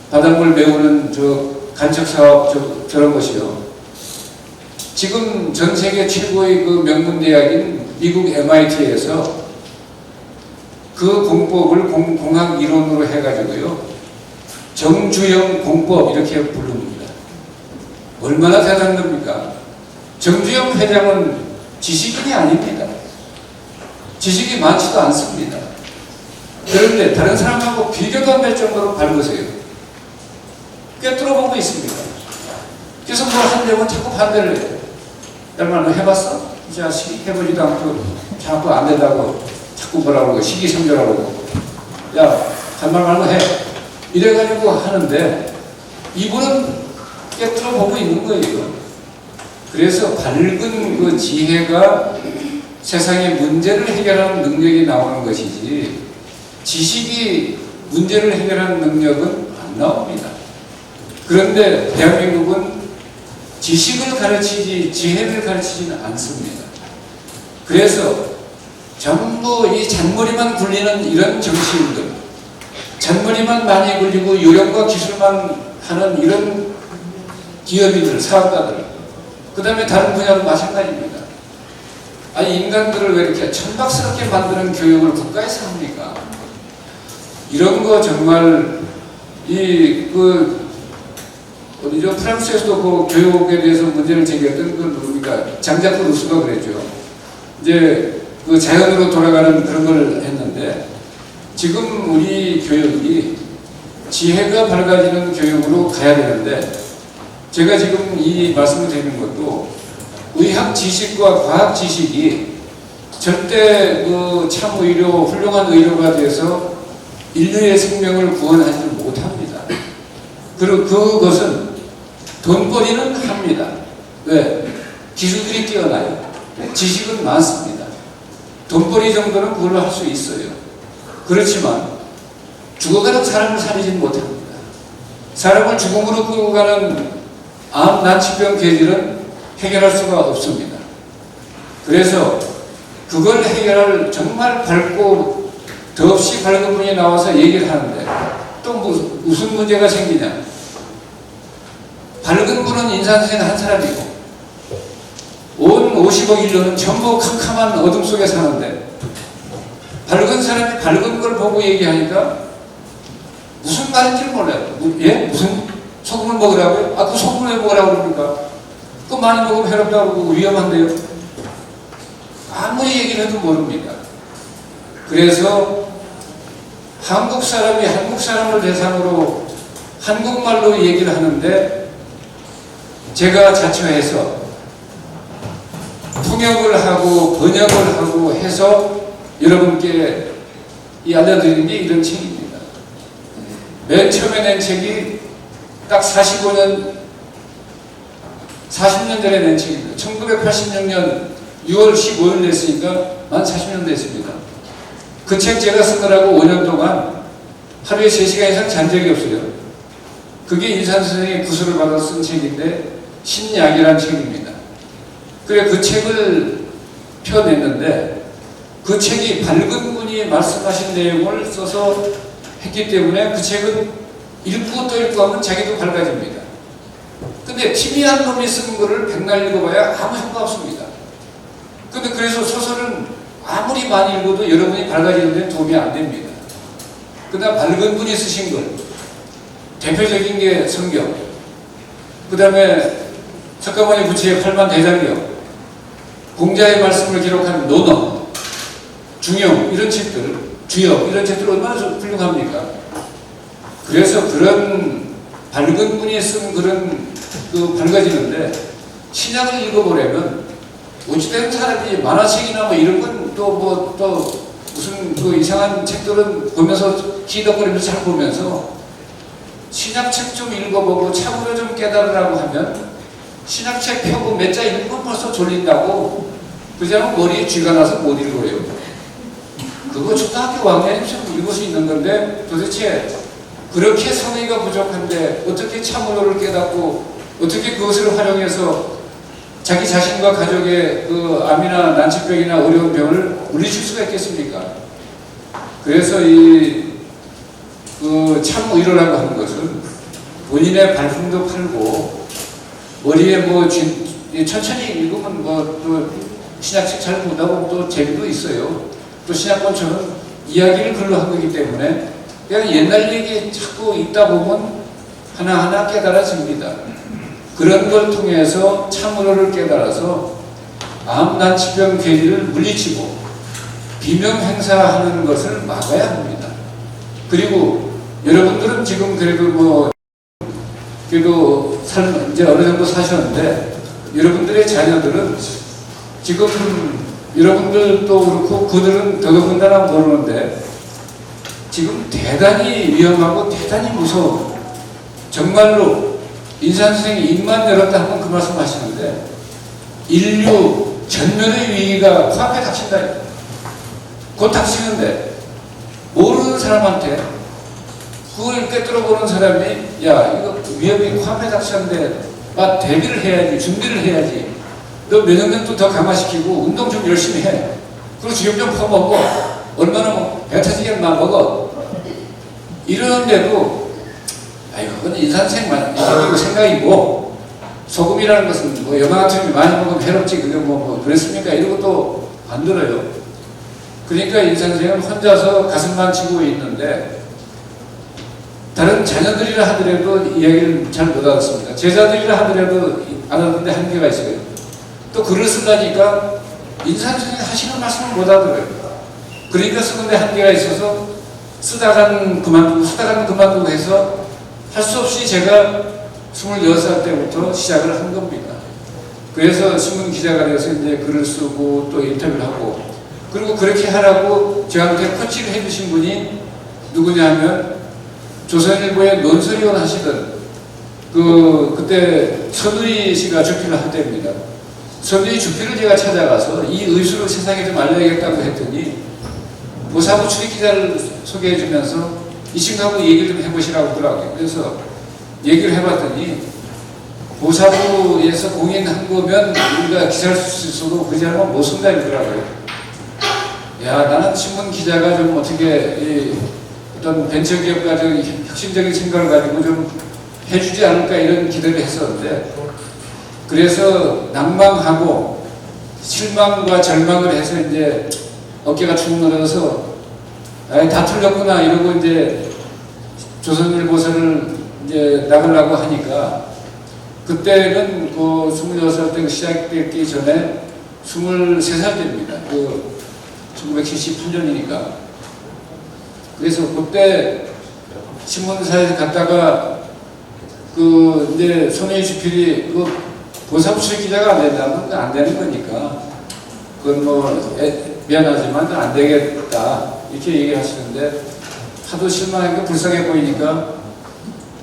바닷물 메우는 간척 사업 저런 것이요. 지금 전 세계 최고의 명문 대학인 미국 MIT에서 그 공법을 공학 이론으로 해가지고요. 정주영 공법 이렇게 부릅니다. 얼마나 대단한 겁니까? 정주영 회장은 지식인이 아닙니다. 지식이 많지도 않습니다. 그런데 다른 사람하고 비교도 안 될 정도로 밝으세요. 꿰뚫어 보고 있습니다. 그래서 뭘 한다면 자꾸 반대를 해요. 얼마나 해봤어? 이 자식이 해보지도 않고 자꾸 안 된다고 자꾸 뭐라고 그러고 시기상조라고 그러고 야, 간말 말고 해. 이래가지고 하는데 이분은 꿰뚫어 보고 있는 거예요. 그래서 밝은 지혜가 세상의 문제를 해결하는 능력이 나오는 것이지 지식이 문제를 해결하는 능력은 안 나옵니다. 그런데 대한민국은 지식을 가르치지 지혜를 가르치지는 않습니다. 그래서 전부 이 잔머리만 굴리는 이런 정치인들, 잔머리만 많이 굴리고 요령과 기술만 하는 이런 기업인들, 사업가들, 그 다음에 다른 분야도 마찬가지입니다. 아니 인간들을 왜 이렇게 천박스럽게 만드는 교육을 국가에서 합니까? 이런 거 정말 어디죠? 프랑스에서도 교육에 대해서 문제를 제기했던 누굽니까? 장자크 루스가 그랬죠. 이제 자연으로 돌아가는 그런 걸 했는데 지금 우리 교육이 지혜가 밝아지는 교육으로 가야 되는데 제가 지금 이 말씀을 드리는 것도 의학 지식과 과학 지식이 절대 그 참 의료, 훌륭한 의료가 돼서 인류의 생명을 구원하지 못합니다. 그리고 그것은 돈벌이는 합니다. 왜? 기술들이 뛰어나요. 지식은 많습니다. 돈벌이 정도는 그걸로 할 수 있어요. 그렇지만 죽어가는 사람을 살리지는 못합니다. 사람을 죽음으로 끌고 가는 암, 난치병, 괴질은 해결할 수가 없습니다. 그래서 그걸 해결할 정말 밝고 더없이 밝은 분이 나와서 얘기를 하는데 또 무슨 문제가 생기냐. 밝은 분은 인산생 한 사람이고 온 50억 인류는 전부 캄캄한 어둠 속에 사는데 밝은 사람이 밝은 걸 보고 얘기하니까 무슨 말인지 몰라요. 예? 무슨 소금을 먹으라고요? 아, 그 소금을 왜 먹으라고 그럽니까? 그거 많이 먹으면 해롭다고 그러고 위험한데요. 아무리 얘기를 해도 모릅니다. 그래서 한국 사람이 한국 사람을 대상으로 한국말로 얘기를 하는데 제가 자처해서 통역을 하고 번역을 하고 해서 여러분께 알려드리는 게 이런 책입니다. 맨 처음에 낸 책이 딱 40년 전에 낸 책입니다. 1986년 6월 15일 냈으니까 만 40년 됐습니다. 그 책 제가 쓰느라고 5년 동안 하루에 3시간 이상 잔 적이 없어요. 그게 인산 선생의 구슬을 받아 쓴 책인데 신약이라는 책입니다. 그래 그 책을 펴냈는데 그 책이 밝은 분이 말씀하신 내용을 써서 했기 때문에 그 책은 읽고 또 읽고 하면 자기도 밝아집니다. 근데 티미한 놈이 쓴 거를 백날 읽어봐야 아무 효과 없습니다. 근데 그래서 소설은 아무리 많이 읽어도 여러분이 밝아지는 데 도움이 안 됩니다. 그다음 밝은 분이 쓰신 걸 대표적인 게 성경, 그 다음에 석가모니 부처의 8만 대장경, 공자의 말씀을 기록한 논어, 중용 이런 책들, 주역 이런 책들 얼마나 훌륭합니까? 그래서 그런 밝은 분이 쓴 그런 그 밝아지는데 신약을 읽어보려면 어찌된 사람이 만화책이나 뭐 이런 건 또 무슨 그 이상한 책들은 보면서 기덕거리면서 잘 보면서 신약책 좀 읽어보고 참으로 좀 깨달으라고 하면 신약책 펴고 몇 자 읽으면 벌써 졸린다고 그냥 머리에 쥐가 나서 못 읽어요. 그거 초등학교 5학년이면 좀 읽을 수 있는 건데 도대체 그렇게 성의가 부족한데 어떻게 참으로를 깨닫고 어떻게 그것을 활용해서 자기 자신과 가족의 그 암이나 난치병이나 어려운 병을 물리칠 수가 있겠습니까? 그래서 이 그 참의로라고 하는 것은 본인의 발품도 팔고 머리에 뭐 천천히 읽으면 뭐 또 신약책 잘 보다 보면 또 재미도 있어요. 또 신약권처럼 이야기를 글로 한 거기 때문에 그냥 옛날 얘기 자꾸 읽다 보면 하나하나 깨달아집니다. 그런 걸 통해서 참으로를 깨달아서 암, 난치병, 괴리를 물리치고 비명 행사하는 것을 막아야 합니다. 그리고 여러분들은 지금 그래도 이제 어느 정도 사셨는데 여러분들의 자녀들은 지금 여러분들도 그렇고 그들은 더더군다나 모르는데 지금 대단히 위험하고 대단히 무서워. 정말로 인산 선생이 입만 열었다 하면 그 말씀 하시는데 인류 전면의 위기가 코앞에 닥친다. 곧 닥치는데 모르는 사람한테 그걸 꿰뚫어 보는 사람이 야 이거 위험이 코앞에 닥쳤는데 막 대비를 해야지 준비를 해야지 너 면역력도 더 강화시키고 운동 좀 열심히 해 그리고 지금 좀 퍼먹어 얼마나 뭐 배 터지게만 먹어 이러는데도 아이고 그건 인산생만 생각이고 소금이라는 것은 뭐 염화나트륨이 많이 먹으면 해롭지 그게 뭐 그랬습니까 이러고도 안 들어요. 그러니까 인산생은 혼자서 가슴만 치고 있는데 다른 자녀들이라 하더라도 이야기를 잘 못 알았습니다. 제자들이라 하더라도 알았는데 한계가 있어요. 또 글을 쓰다니까 인산생이 하시는 말씀을 못 알아들어요. 그러니까 쓰는데 한계가 있어서 쓰다가는 그만두고 해서 할 수 없이 제가 26살 때부터 시작을 한 겁니다. 그래서 신문 기자가 돼서 이제 글을 쓰고 또 인터뷰를 하고, 그리고 그렇게 하라고 저한테 코치를 해주신 분이 누구냐면 조선일보에 논설위원 하시던 그때 선우희 씨가 주필을 할 때입니다. 선우희 주필을 제가 찾아가서 이 의술을 세상에 좀 알려야겠다고 했더니 보사부 출입 기자를 소개해 주면서 이 친구하고 얘기를 좀 해보시라고 하더라고요. 그래서 얘기를 해봤더니 보사부에서 공인한 거면 우리가 기사를 쓸 수 있어도 그 사람은 못 쓴다 이러더라고요. 야, 나는 신문 기자가 좀 어떻게 어떤 벤처기업과 좀 혁신적인 생각을 가지고 좀 해주지 않을까 이런 기대를 했었는데, 그래서 낭망하고 실망과 절망을 해서 이제 어깨가 축 늘어서 다 틀렸구나 이러고 이제 조선일보사를 이제 나가려고 하니까, 그때는 그 26살 때 시작되기 전에 23살 때입니다. 1978년이니까. 그래서 그때 신문사에 갔다가 이제 손혜희 주필이 보사부 출입 기자가 안 된다면 안 되는 거니까 그건 뭐 미안하지만 안 되겠다 이렇게 얘기를 하시는데, 하도 실망하니까 불쌍해 보이니까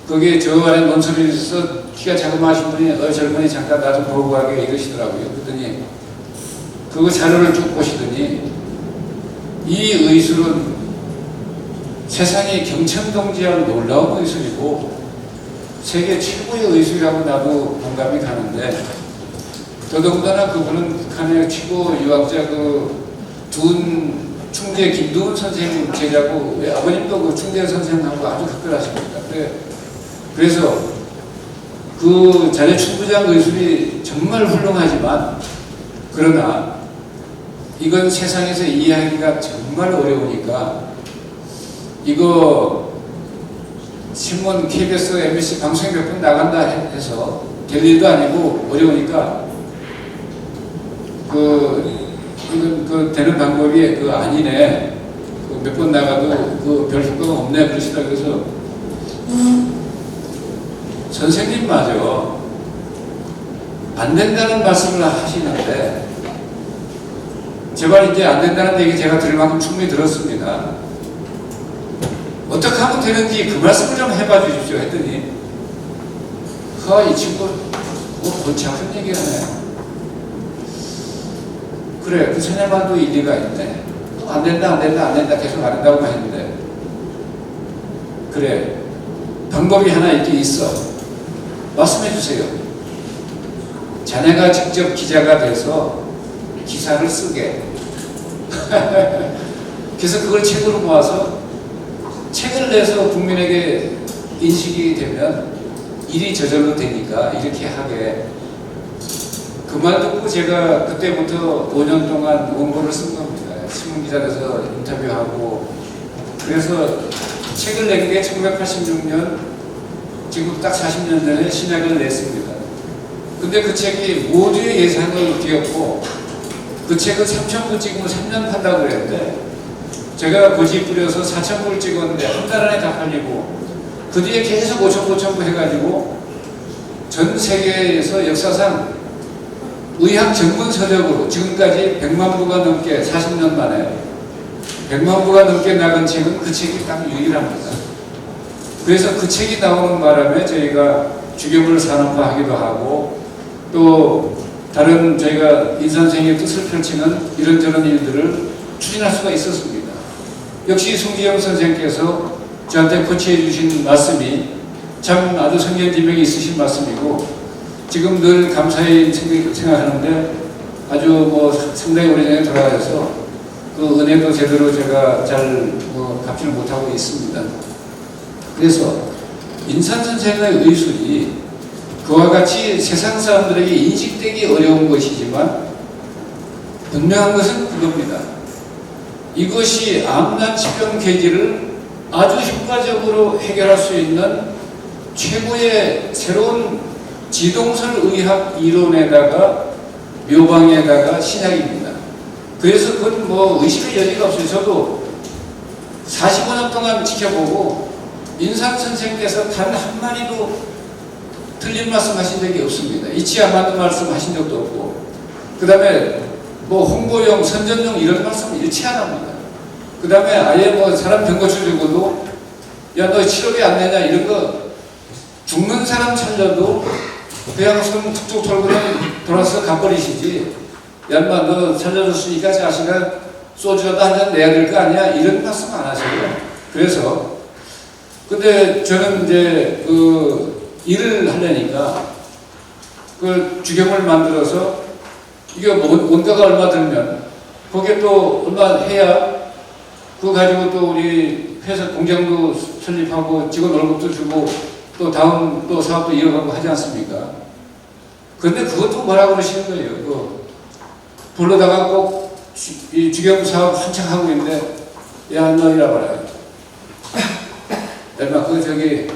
거기에 저 안에 논설위에서 키가 자그마하신 분이 젊은이 잠깐 나 좀 보고 가게 이러시더라고요. 그랬더니 그거 자료를 쭉 보시더니 이 의술은 세상에 경천동지한 놀라운 의술이고 세계 최고의 의술이라고 나도 공감이 가는데, 더더군다나 그분은 북한의 최고 유학자 둔 충대 김두은 선생님 제자고, 아버님도 그 충대 선생님하고 아주 특별하십니다. 그래서 그 자네 충부장 의술이 정말 훌륭하지만, 그러나 이건 세상에서 이해하기가 정말 어려우니까 이거 신문, KBS, MBC 방송에 몇 번 나간다 해서 될 일도 아니고 어려우니까 이건 되는 방법이 아니네. 몇 번 나가도 별 효과가 없네 그러시다. 그래서 선생님마저 안 된다는 말씀을 하시는데, 제발 이제 안 된다는 얘기 제가 들을 만큼 충분히 들었습니다. 어떻게 하면 되는지 그 말씀을 좀 해봐 주십시오 했더니, 이 친구 골치 아픈 얘기하네. 그래, 그 사람만도 일리가 있네. 안 된다 계속 안 된다고 했는데, 그래, 방법이 하나 있긴 있어. 말씀해 주세요. 자네가 직접 기자가 돼서 기사를 쓰게. 그래서 그걸 책으로 모아서 책을 내서 국민에게 인식이 되면 일이 저절로 되니까 이렇게 하게. 그 말 듣고 제가 그때부터 5년 동안 원고를 쓴 겁니다. 신문기자 돼서 인터뷰하고. 그래서 책을 낸 게 1986년, 지금 딱 40년 전에 신약을 냈습니다. 근데 그 책이 모두의 예상을 뒤엎고, 그 책을 3,000부 찍으면 3년 판다고 그랬는데, 제가 고집 부려서 4,000부를 찍었는데 한 달 안에 다 팔리고, 그 뒤에 계속 5,000부 해가지고 전 세계에서 역사상 의학 전문 서적으로 지금까지 100만 부가 넘게, 40년 만에 100만 부가 넘게 나간 책은 그 책이 딱 유일합니다. 그래서 그 책이 나오는 바람에 저희가 주교물 산업화하기도 하고, 또 다른 저희가 인선생의 뜻을 펼치는 이런저런 일들을 추진할 수가 있었습니다. 역시 송기영 선생께서 저한테 코치해 주신 말씀이 참 아주 성견지명이 있으신 말씀이고, 지금 늘 감사히 생각하는데 아주 상당히 오래전에 돌아가셔서 그 은혜도 제대로 제가 잘 갚지를 못하고 있습니다. 그래서 인산 선생의 의술이 그와 같이 세상 사람들에게 인식되기 어려운 것이지만 분명한 것은 그겁니다. 이것이 암난 치병 계기를 아주 효과적으로 해결할 수 있는 최고의 새로운 지동설 의학 이론에다가 묘방에다가 신약입니다. 그래서 그건 의심의 여지가 없어요. 저도 45년 동안 지켜보고 인상 선생께서 단 한마디도 틀린 말씀 하신 적이 없습니다. 이치 안 맞는 말씀 하신 적도 없고, 그 다음에 뭐 홍보용, 선전용 이런 말씀 일치 안 합니다. 그 다음에 아예 뭐 사람 병고쳐 주고도 야, 너 치료비 안 내냐 이런 거 죽는 사람 살려도 그냥 손 툭툭 털고 돌아서 가버리시지. 야, 인마 너 살려줬으니까 자식아 소주라도 한 잔 내야 될 거 아니야? 이런 말씀 안 하세요. 그래서 근데 저는 이제 그 일을 하려니까 그 주경을 만들어서 이게 원가가 얼마 들면 거기에 또 얼마 해야 그거 가지고 또 우리 회사 공장도 설립하고 직원 월급도 주고 또 다음 또 사업도 이어가고 하지 않습니까? 그런데 그것도 뭐라고 그러시는 거예요. 그 불러다가 꼭 이 주경 사업 한창 하고 있는데 야, 너 이리 와봐라. 얼마 그 저기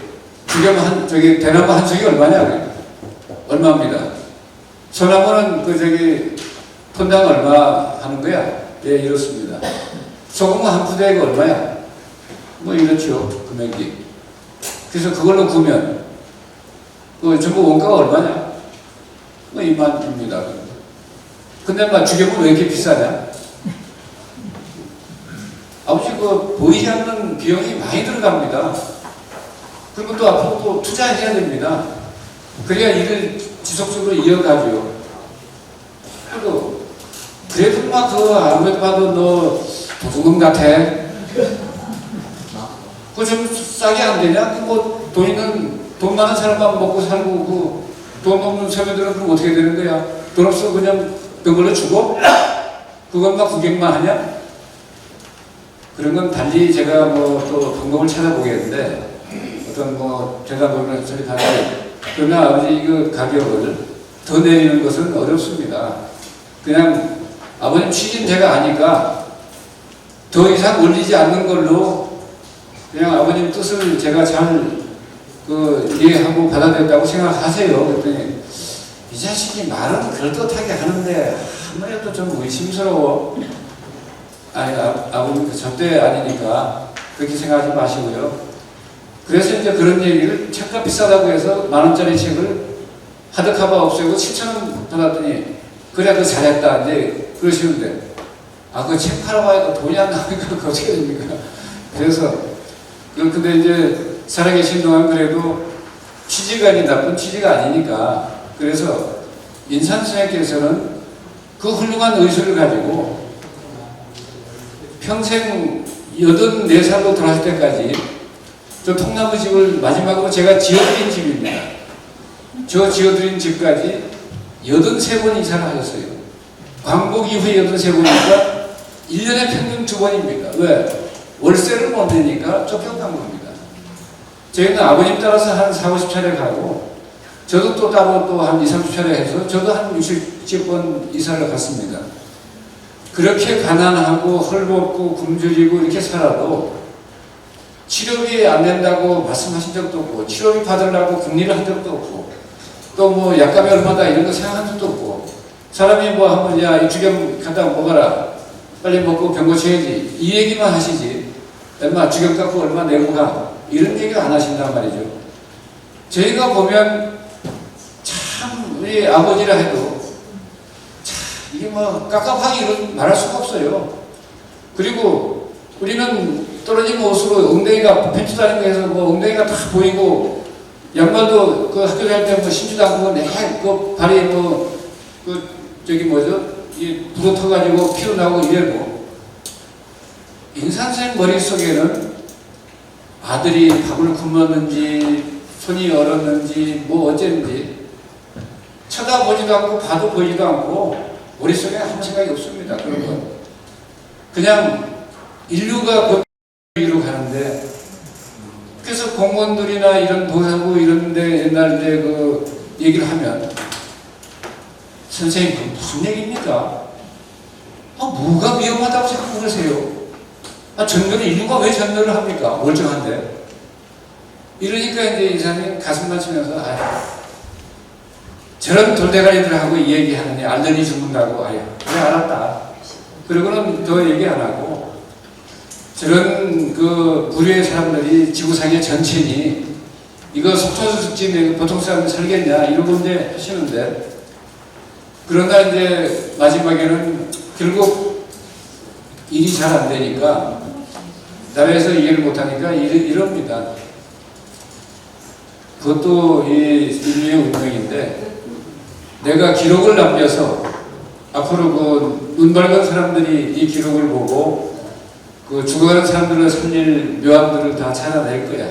주경 한 저기 대나무 한 석이 얼마냐? 그래. 얼마입니다. 소나무는 그 저기 톤당 얼마 하는 거야? 예, 이렇습니다. 소금 한 푸대가 얼마야? 뭐 이렇죠, 금액이. 그래서 그걸로 구면 그 전부 원가가 얼마냐? 뭐 이만입니다. 근데 막 주경은 왜 이렇게 비싸냐? 아버지 그 보이지 않는 비용이 많이 들어갑니다. 그리고 또 앞으로 또 투자해야 됩니다. 그래야 일을 지속적으로 이어가죠. 그래도 막 그 아무래도 봐도 너 도둑놈 같아. 그거 좀 싸게 안 되냐? 뭐 돈 많은 사람만 먹고 살고 돈 없는 사람들은 그럼 어떻게 되는 거야? 돈 없어 그냥 그걸로 주고 그것만 구경만 하냐? 그런 건 달리 제가 뭐 또 방법을 찾아보겠는데 어떤 뭐 대답을 저리 다른데 그러나 아버지 그 가격을 더 내리는 것은 어렵습니다. 그냥 아버님 취진대가 아니까 더 이상 올리지 않는 걸로 그냥 아버님 뜻을 제가 잘 이해하고 받아들였다고 생각하세요. 그랬더니 이 자식이 말은 그럴듯하게 하는데 아무래도 좀 의심스러워. 아니, 아버님 절대 아니니까 그렇게 생각하지 마시고요. 그래서 이제 그런 얘기를 책값 비싸다고 해서 10,000원짜리 책을 하드카버 없애고 7,000원 받았더니 그래 그 잘했다 이제 그러시는데 그 책 팔아봐야 돈이 안 나오니까 그거 어떻게 됩니까? 그래서 근데 이제 살아계신 동안 그래도 취지가 나쁜 취지가 아니니까 그래서 인산 선생님께서는 그 훌륭한 의술을 가지고 평생 84살로 돌아갈 때까지 저 통나무 집을 마지막으로 제가 지어드린 집입니다. 저 지어드린 집까지 83번 이사를 하셨어요. 광복 이후에 83번이니까 1년에 평균 2번입니다. 왜? 월세를 못 내니까 쫓겨간 겁니다. 저희는 아버님 따라서 한 40-50차례 가고 저도 또 따로 또 한 20-30차례 해서 저도 한 60번 이사를 갔습니다. 그렇게 가난하고 헐벗고 굶주리고 이렇게 살아도 치료비 안 낸다고 말씀하신 적도 없고 치료비 받으려고 궁리를 한 적도 없고 또 뭐 약값이 얼마다 이런 거 생각한 적도 없고 사람이 뭐 한번 야 이 주경 갖다 먹어라 빨리 먹고 병 고쳐야지 이 얘기만 하시지 얼마 주경 갖고 얼마 내고 가 이런 얘기를 안 하신단 말이죠. 저희가 보면 참 우리 아버지라 해도 이게 뭐 깝깝하게 말할 수가 없어요. 그리고 우리는 떨어진 옷으로 엉덩이가 팬츠 다니는 거에서 뭐 엉덩이가 다 보이고 양말도 그 학교 다닐 때 뭐 신지도 않고 그 발이 저기 뭐죠? 이 부러터가지고 피로 나오고 이래도 인산생 머릿속에는 아들이 밥을 굶었는지 손이 얼었는지 뭐 어쨌는지 쳐다보지도 않고 봐도 보이지도 않고 머릿속에 아무 생각이 없습니다. 그런 건 그냥 인류가 위로 가는데 그래서 공무원들이나 이런 도사고 이런데 옛날에 그 얘기를 하면 선생님 그 무슨 얘기입니까? 뭐가 위험하다고 자꾸 그러세요? 전멸을 인류가 왜 전멸을 합니까? 멀쩡한데 이러니까 이제 이사님 가슴만 치면서 저런 돌대가리들하고 이 얘기하느니 알더니 죽는다고 그래 알았다. 그러고는 더 얘기 안 하고 저런 그 부류의 사람들이 지구상의 전체니 이거 속초특집 보통 사람들 살겠냐 이러고 이제 하시는데, 그러다 이제 마지막에는 결국 일이 잘 안 되니까 나라에서 이해를 못하니까 이럽니다. 그것도 이 인류의 운명인데, 내가 기록을 남겨서 앞으로 그 눈 밝은 사람들이 이 기록을 보고 그 죽어가는 사람들을 살릴 묘함들을 다 찾아낼 거야.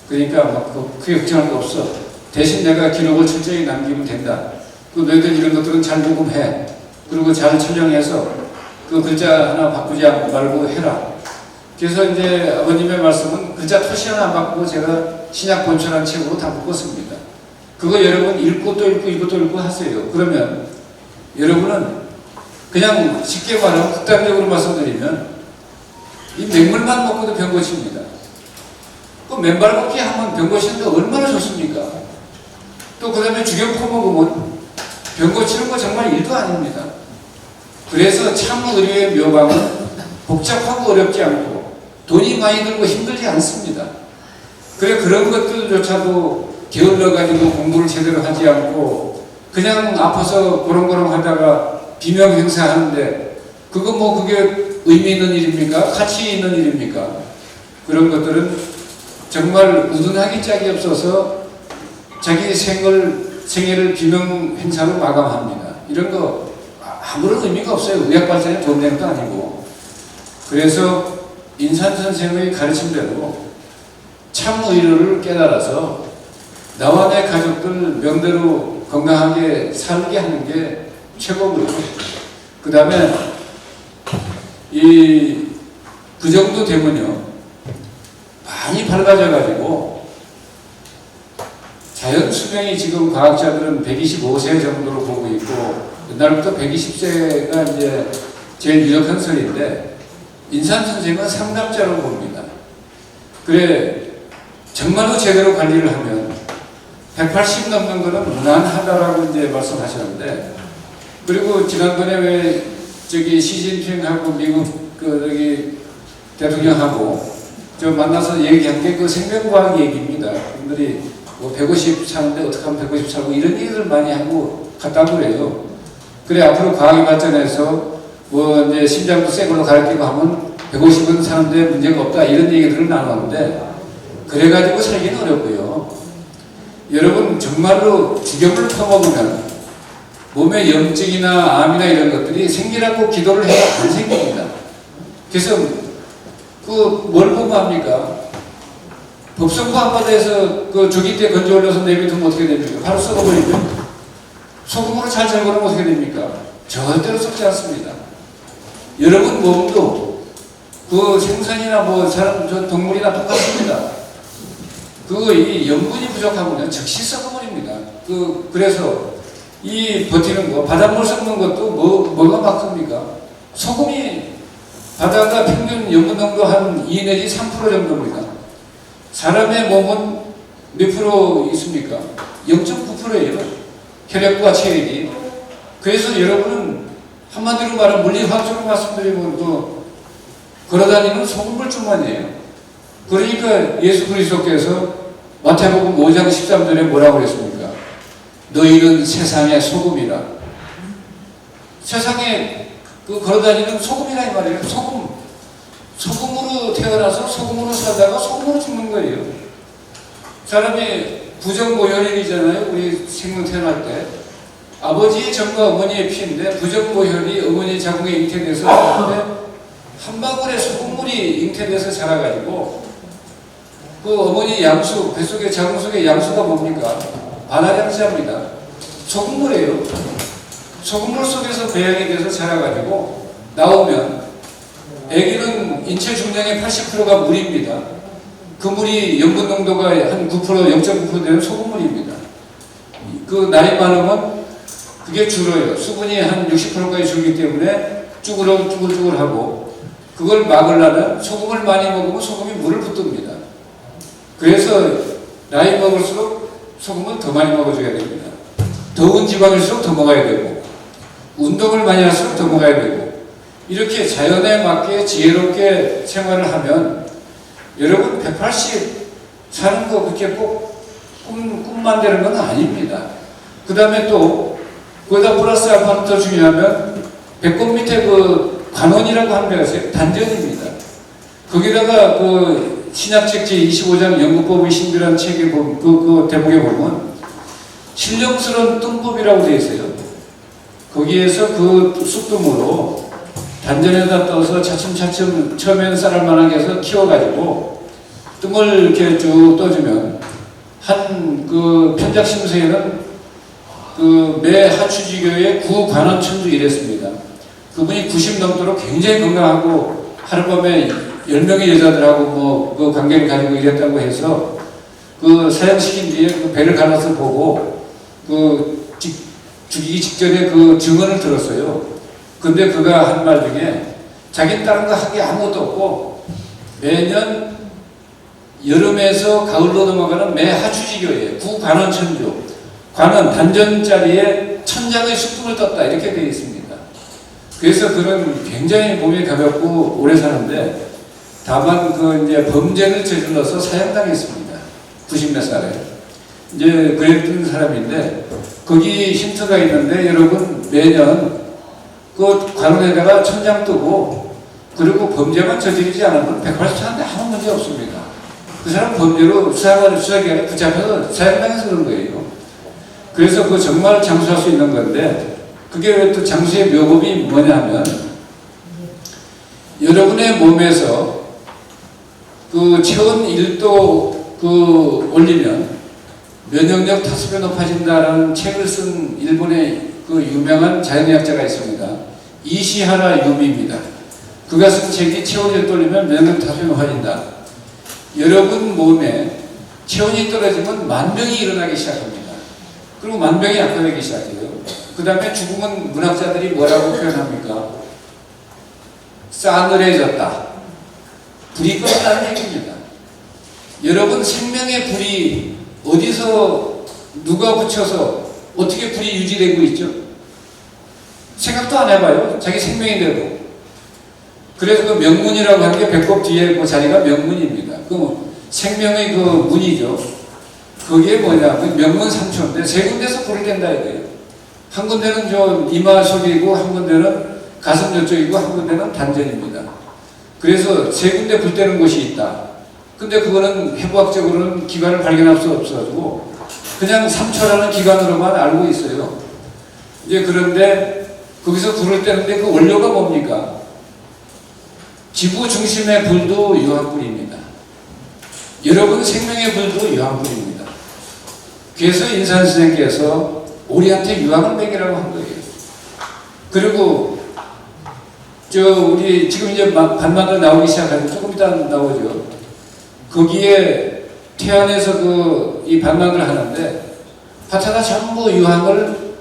그러니까 막 크게 걱정할 거 없어. 대신 내가 기록을 철저히 남기면 된다. 그 너희들 이런 것들은 잘 녹음해. 그리고 잘 촬영해서 그 글자 하나 바꾸지 말고 해라. 그래서 이제 아버님의 말씀은 글자 토시 하나 안 바꾸고 제가 신약 본천한 책으로 다 묶었습니다. 그거 여러분 읽고 또 읽고 읽고 또 읽고 하세요. 그러면 여러분은 그냥 쉽게 말하면 극단적으로 말씀드리면 이 맹물만 먹고도 병 고칩니다. 그 맨발 걷기 하면 병 고치는 게 얼마나 좋습니까? 또 그 다음에 죽여 퍼먹으면 병 고치는 거 정말 일도 아닙니다. 그래서 참 의료의 묘방은 복잡하고 어렵지 않고 돈이 많이 들고 힘들지 않습니다. 그래 그런 것들조차도 게을러가지고 공부를 제대로 하지 않고 그냥 아파서 고롱고롱 하다가 비명 행사하는데 그거 뭐 그게 의미 있는 일입니까? 가치 있는 일입니까? 그런 것들은 정말 우둔하기 짝이 없어서 자기 생애를 비명 행사로 마감합니다. 이런 거 아무런 의미가 없어요. 의학 발전에 돈 내는 거 아니고. 그래서 인산 선생의 가르침대로 참 의료를 깨달아서 나와 내 가족들 명대로 건강하게 살게 하는 게 최고고요. 그 다음에 그 정도 되면요 많이 밝아져 가지고 자연 수명이 지금 과학자들은 125세 정도로 보고 있고 옛날부터 120세가 이제 제일 유력한 설인데 인산 선생은 상담자로 봅니다. 그래 정말로 제대로 관리를 하면 180 넘는 거는 무난하다라고 이제 말씀하셨는데, 그리고 지난번에 왜 시진핑하고 미국 대통령하고 만나서 얘기한 게 그 생명과학 얘기입니다. 분들이 뭐 150 사는데 어떻게 하면 150 살고 이런 얘기를 많이 하고 갔다고 그래요. 그래 앞으로 과학이 발전해서 뭐 이제 심장도 새 걸로 가르치고 하면 150은 사는데 문제가 없다 이런 얘기들을 나눴는데, 그래가지고 살기는 어렵고요. 여러분 정말로 죽염을 퍼먹으면 몸에 염증이나 암이나 이런 것들이 생기라고 기도를 해야 안 생깁니다. 그래서 뭘 보면 합니까? 법성부 한바다에서 조기 때 건져 올려서 내비두면 어떻게 됩니까? 바로 썩어버리죠. 소금으로 잘 절거는 어떻게 됩니까? 절대로 썩지 않습니다. 여러분 몸도 생선이나 동물이나 똑같습니다. 이 염분이 부족하면 즉시 썩어버립니다. 그래서 버티는 거, 바닷물 썩는 것도 뭐가 막습니까? 소금이 바다가 평균 염분 농도 한 2 내지 3% 정도입니다. 사람의 몸은 몇 프로 있습니까? 0.9%예요. 혈액과 체액이. 그래서 여러분은 한마디로 말하면 물리화학적으로 말씀드리면 걸어다니는 소금물줄만이에요. 그러니까 예수 그리스도께서 마태복음 5장 13절에 뭐라고 그랬습니까? 너희는 세상의 소금이라. 세상에 걸어다니는 소금이라 이 말이에요. 소금으로 태어나서 소금으로 살다가 소금으로 죽는 거예요. 사람이 부정모혈이잖아요. 우리 생명 태어날 때 아버지의 정과 어머니의 피인데 부정모혈이 어머니 자궁에 잉태돼서 한 방울의 소금물이 잉태돼서 자라가지고 어머니 양수, 뱃속에 자궁 속에 양수가 뭡니까? 반화량자입니다. 소금물이에요. 소금물 속에서 배양이 돼서 자라가지고 나오면 아기는 인체 중량의 80%가 물입니다. 그 물이 염분 농도가 한 9%, 0.9% 되는 소금물입니다. 나이 많으면 그게 줄어요. 수분이 한 60%까지 줄기 때문에 쭈글쭈글하고 그걸 막으려면 소금을 많이 먹으면 소금이 물을 붙듭니다. 그래서 나이 먹을수록 소금은 더 많이 먹어줘야 됩니다. 더운 지방일수록 더 먹어야 되고 운동을 많이 할수록 더 먹어야 되고 이렇게 자연에 맞게 지혜롭게 생활을 하면 여러분 180 사는 거 그렇게 꼭 꿈만 되는 건 아닙니다. 그 다음에 또 거기다 플러스 알파는 더 중요하면 배꼽 밑에 그 관원이라고 하는 데가 있어요. 단전입니다. 거기다가 그 신약책 제25장 연구법의 신비라는 책에 그 대목에 보면 신령스러운 뜸법이라고 되어 있어요. 거기에서 그 쑥뜸으로 단전에다 떠서 차츰차츰 처음에는 쌀알 만하게 해서 키워가지고 뜸을 이렇게 쭉 떠주면 한 그 편작심서에는 그 매 하추지교의 구관원천주 이랬습니다. 그분이 90 넘도록 굉장히 건강하고 하룻밤에 10명의 여자들하고 뭐 그 관계를 가지고 이랬다고 해서 그 사형시킨 뒤에 그 배를 갈라서 보고 그 죽이기 직전에 그 증언을 들었어요. 근데 그가 한 말 중에 자기는 다른 거 한 게 아무것도 없고 매년 여름에서 가을로 넘어가는 매 하추지교에 구관원천주 관원 단전자리에 천장의 쑥뜸을 떴다 이렇게 되어 있습니다. 그래서 그런 굉장히 몸이 가볍고 오래 사는데 다만 그 이제 범죄를 저질러서 사형당했습니다. 90몇 살에 이제 그랬던 사람인데 거기 힌트가 있는데 여러분 매년 그 관원에다가 천장 뜨고 그리고 범죄만 저지르지 않으면 180차인데 아무 문제 없습니다. 그 사람 범죄로 수사기관에 붙잡혀서 사형당해서 그런 거예요. 그래서 그 정말 장수할 수 있는 건데 그게 왜 또 장수의 묘법이 뭐냐면 여러분의 몸에서 그 체온 1도 그 올리면 면역력 5배 높아진다라는 책을 쓴 일본의 그 유명한 자연의학자가 있습니다. 이시하라 유미입니다. 그가 쓴 책이 체온이 1도 올리면 면역력 5배 높아진다. 여러분 몸에 체온이 떨어지면 만병이 일어나기 시작합니다. 그리고 만병이 악화되기 시작해요. 그 다음에 죽음은 문학자들이 뭐라고 표현합니까? 싸늘해졌다. 불이 껐다는 얘기입니다. 여러분 생명의 불이 어디서 누가 붙여서 어떻게 불이 유지되고 있죠? 생각도 안 해봐요. 자기 생명인데도. 그래서 그 명문이라고 하는 게 배꼽 뒤에 그 자리가 명문입니다. 그 생명의 그 문이죠. 그게 뭐냐면 명문 3초인데 세 군데서 불을 댄다 이거예요. 한 군데는 저 이마 속이고 한 군데는 가슴 저쪽이고 한 군데는 단전입니다. 그래서 세 군데 불 떼는 곳이 있다. 근데 그거는 해부학적으로는 기관을 발견할 수 없어가지고 그냥 3초라는 기관으로만 알고 있어요. 이제 그런데 거기서 불을 떼는데 그 원료가 뭡니까? 지구 중심의 불도 유황불입니다. 여러분 생명의 불도 유황불입니다. 그래서 인산 선생께서 우리한테 유황을 먹이라고 한 거예요. 그리고 우리 지금 이제 반만들 나오기 시작하면 조금 이따 나오죠. 거기에 태안에서 이 반만을 하는데 하차가 전부 유황을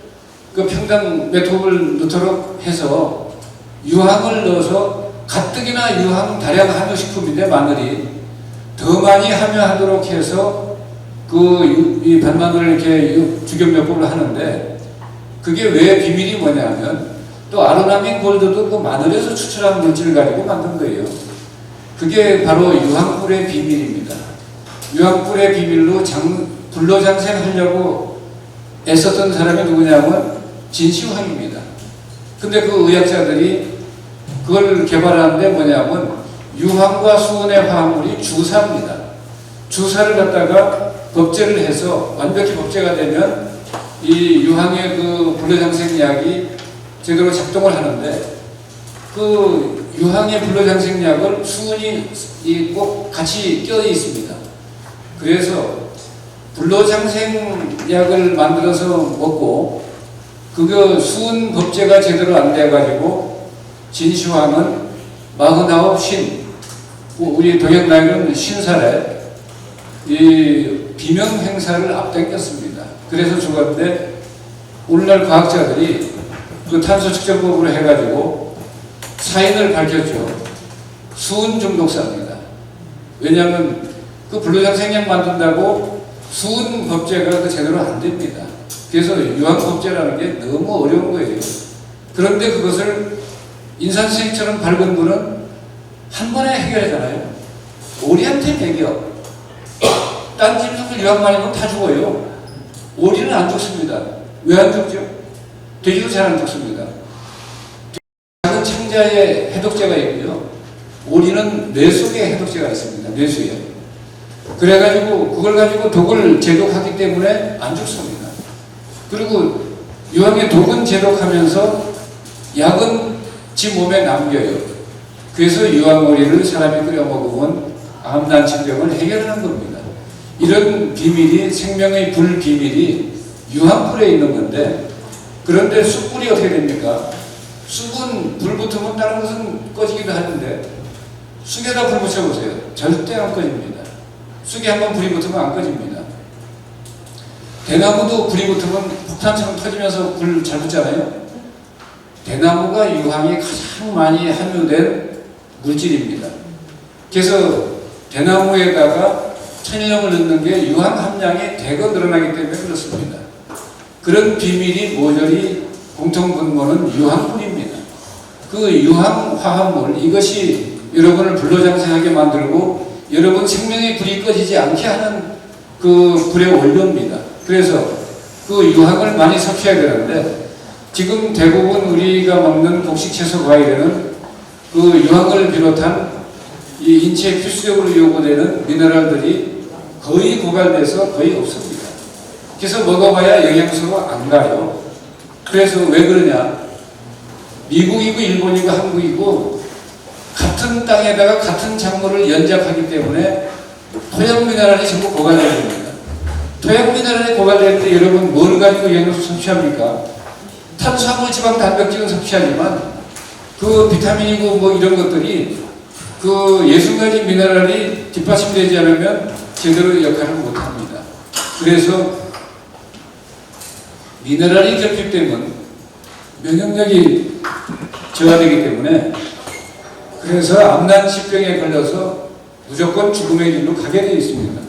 그 평당 몇 톱을 넣도록 해서 유황을 넣어서 가뜩이나 유황 다량 함유식품인데 마늘이 더 많이 함유하도록 해서 이 반마늘을 이렇게 주겸요법을 하는데 그게 왜 비밀이 뭐냐면 또 아로나민 골드도 그 마늘에서 추출한 물질을 가지고 만든 거예요. 그게 바로 유황불의 비밀입니다. 유황불의 비밀로 불로장생하려고 애썼던 사람이 누구냐면 진시황입니다. 근데 그 의학자들이 그걸 개발하는데 뭐냐면 유황과 수은의 화합물이 주사입니다. 주사를 갖다가 법제를 해서 완벽히 법제가 되면 이 유황의 그 불로장생약이 제대로 작동을 하는데 그 유황의 불로장생약을 수은이 꼭 같이 껴 있습니다. 그래서 불로장생약을 만들어서 먹고 그거 수은 법제가 제대로 안 돼가지고 진시황은 49, 50, 우리 동양 나이는 50살에 이 비명 행사를 앞당겼습니다. 그래서 죽었는데 오늘날 과학자들이 그 탄소 측정법으로 해가지고 사인을 밝혔죠. 수은 중독사입니다. 왜냐하면 그 불로장생약 만든다고 수은 법제가 그 제대로 안 됩니다. 그래서 유황 법제라는 게 너무 어려운 거예요. 그런데 그것을 인산선생처럼 밝은 분은 한 번에 해결하잖아요. 우리한테 배겨. 딴 짐승들 유황 많이 먹으면 다 죽어요. 오리는 안 죽습니다. 왜 안 죽죠? 돼지도 잘 안 죽습니다. 작은 창자에 해독제가 있고요. 오리는 뇌 속에 해독제가 있습니다. 뇌수에. 그래가지고 그걸 가지고 독을 제독하기 때문에 안 죽습니다. 그리고 유황의 독은 제독하면서 약은 지 몸에 남겨요. 그래서 유황오리를 사람이 끓여 먹으면 암난치병을 해결하는 겁니다. 이런 비밀이, 생명의 불 비밀이 유황불에 있는 건데, 그런데 쑥불이 어떻게 됩니까? 쑥은 불 붙으면 다른 것은 꺼지기도 하는데 쑥에다 불 붙여보세요. 절대 안 꺼집니다. 쑥에 한번 불이 붙으면 안 꺼집니다. 대나무도 불이 붙으면 폭탄처럼 터지면서 불 잘 붙잖아요. 대나무가 유황이 가장 많이 함유된 물질입니다. 그래서 대나무에다가 천일염을 넣는 게 유황 함량이 대거 늘어나기 때문에 그렇습니다. 그런 비밀이 모조리 공통분모는 유황불입니다. 그 유황 화합물, 이것이 여러분을 불로장생하게 만들고 여러분 생명의 불이 꺼지지 않게 하는 그 불의 원료입니다. 그래서 그 유황을 많이 섭취해야 되는데, 지금 대부분 우리가 먹는 곡식 채소 과일에는 그 유황을 비롯한 이 인체에 필수적으로 요구되는 미네랄들이 거의 고갈돼서 거의 없습니다. 그래서 먹어봐야 영양소가 안 가요. 그래서 왜 그러냐? 미국이고 일본이고 한국이고 같은 땅에다가 같은 작물을 연작하기 때문에 토양 미네랄이 전부 고갈되어 됩니다. 토양 미네랄이 고갈될 때 여러분 뭘 가지고 영양소 섭취합니까? 탄수화물, 지방, 단백질은 섭취하지만 그 비타민이고 뭐 이런 것들이 그 60가지 미네랄이 뒷받침되지 않으면 제대로 역할을 못합니다. 그래서 미네랄이 결핍되면 면역력이 저하되기 때문에, 그래서 암난치병에 걸려서 무조건 죽음의 길로 가게 되어 있습니다.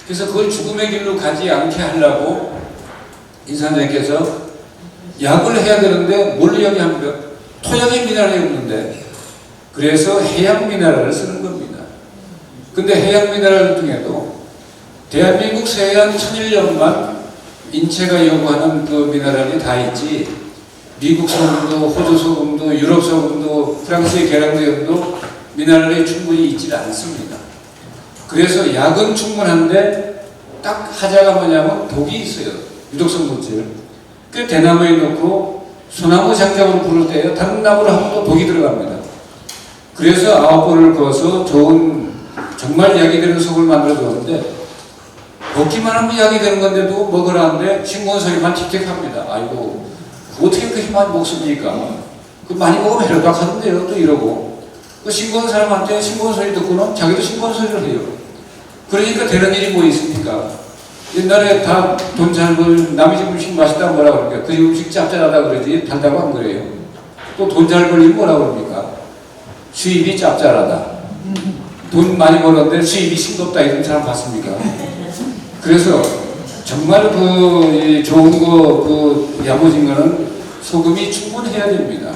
그래서 그걸 죽음의 길로 가지 않게 하려고 인사님께서 약을 해야 되는데 뭘 이야기합니까? 토양에 미네랄이 없는데, 그래서 해양 미네랄을 쓰는 겁니다. 근데 해양 미네랄 중에도 대한민국 서해안 천일염만 인체가 요구하는 그 미네랄이 다 있지, 미국 소금도, 호주 소금도, 유럽 소금도, 프랑스의 계량도염도 미네랄이 충분히 있지 않습니다. 그래서 약은 충분한데 딱 하자가 뭐냐면 독이 있어요. 유독성 물질. 그 대나무에 넣고 소나무 장작으로 부를 때요, 다른 나무를 하면 또 독이 들어갑니다. 그래서 9번을 그어서 좋은 정말 약이 되는 속을 만들어 줬는데, 먹기만 하면 약이 되는 건데도 먹으라는데 싱거운 소리만 틱틱합니다. 아이고, 어떻게 그렇게 많이 먹습니까? 그 많이 먹으면 혈박하던데요, 또 이러고. 그 싱거운 사람한테 싱거운 소리 듣고는 자기도 싱거운 소리를 해요. 그러니까 되는 일이 뭐 있습니까? 옛날에 다 돈 잘 벌, 남의 집 음식 맛있다고 뭐라 그럽니까? 그 음식 짭짤하다 그러지 달다고 안 그래요. 또 돈 잘 벌리면 뭐라 그럽니까? 수입이 짭짤하다. 돈 많이 벌었는데 수입이 싱겁다 이런 사람 봤습니까? 그래서 정말 그 좋은 거, 그 야무진 거는 소금이 충분해야 됩니다.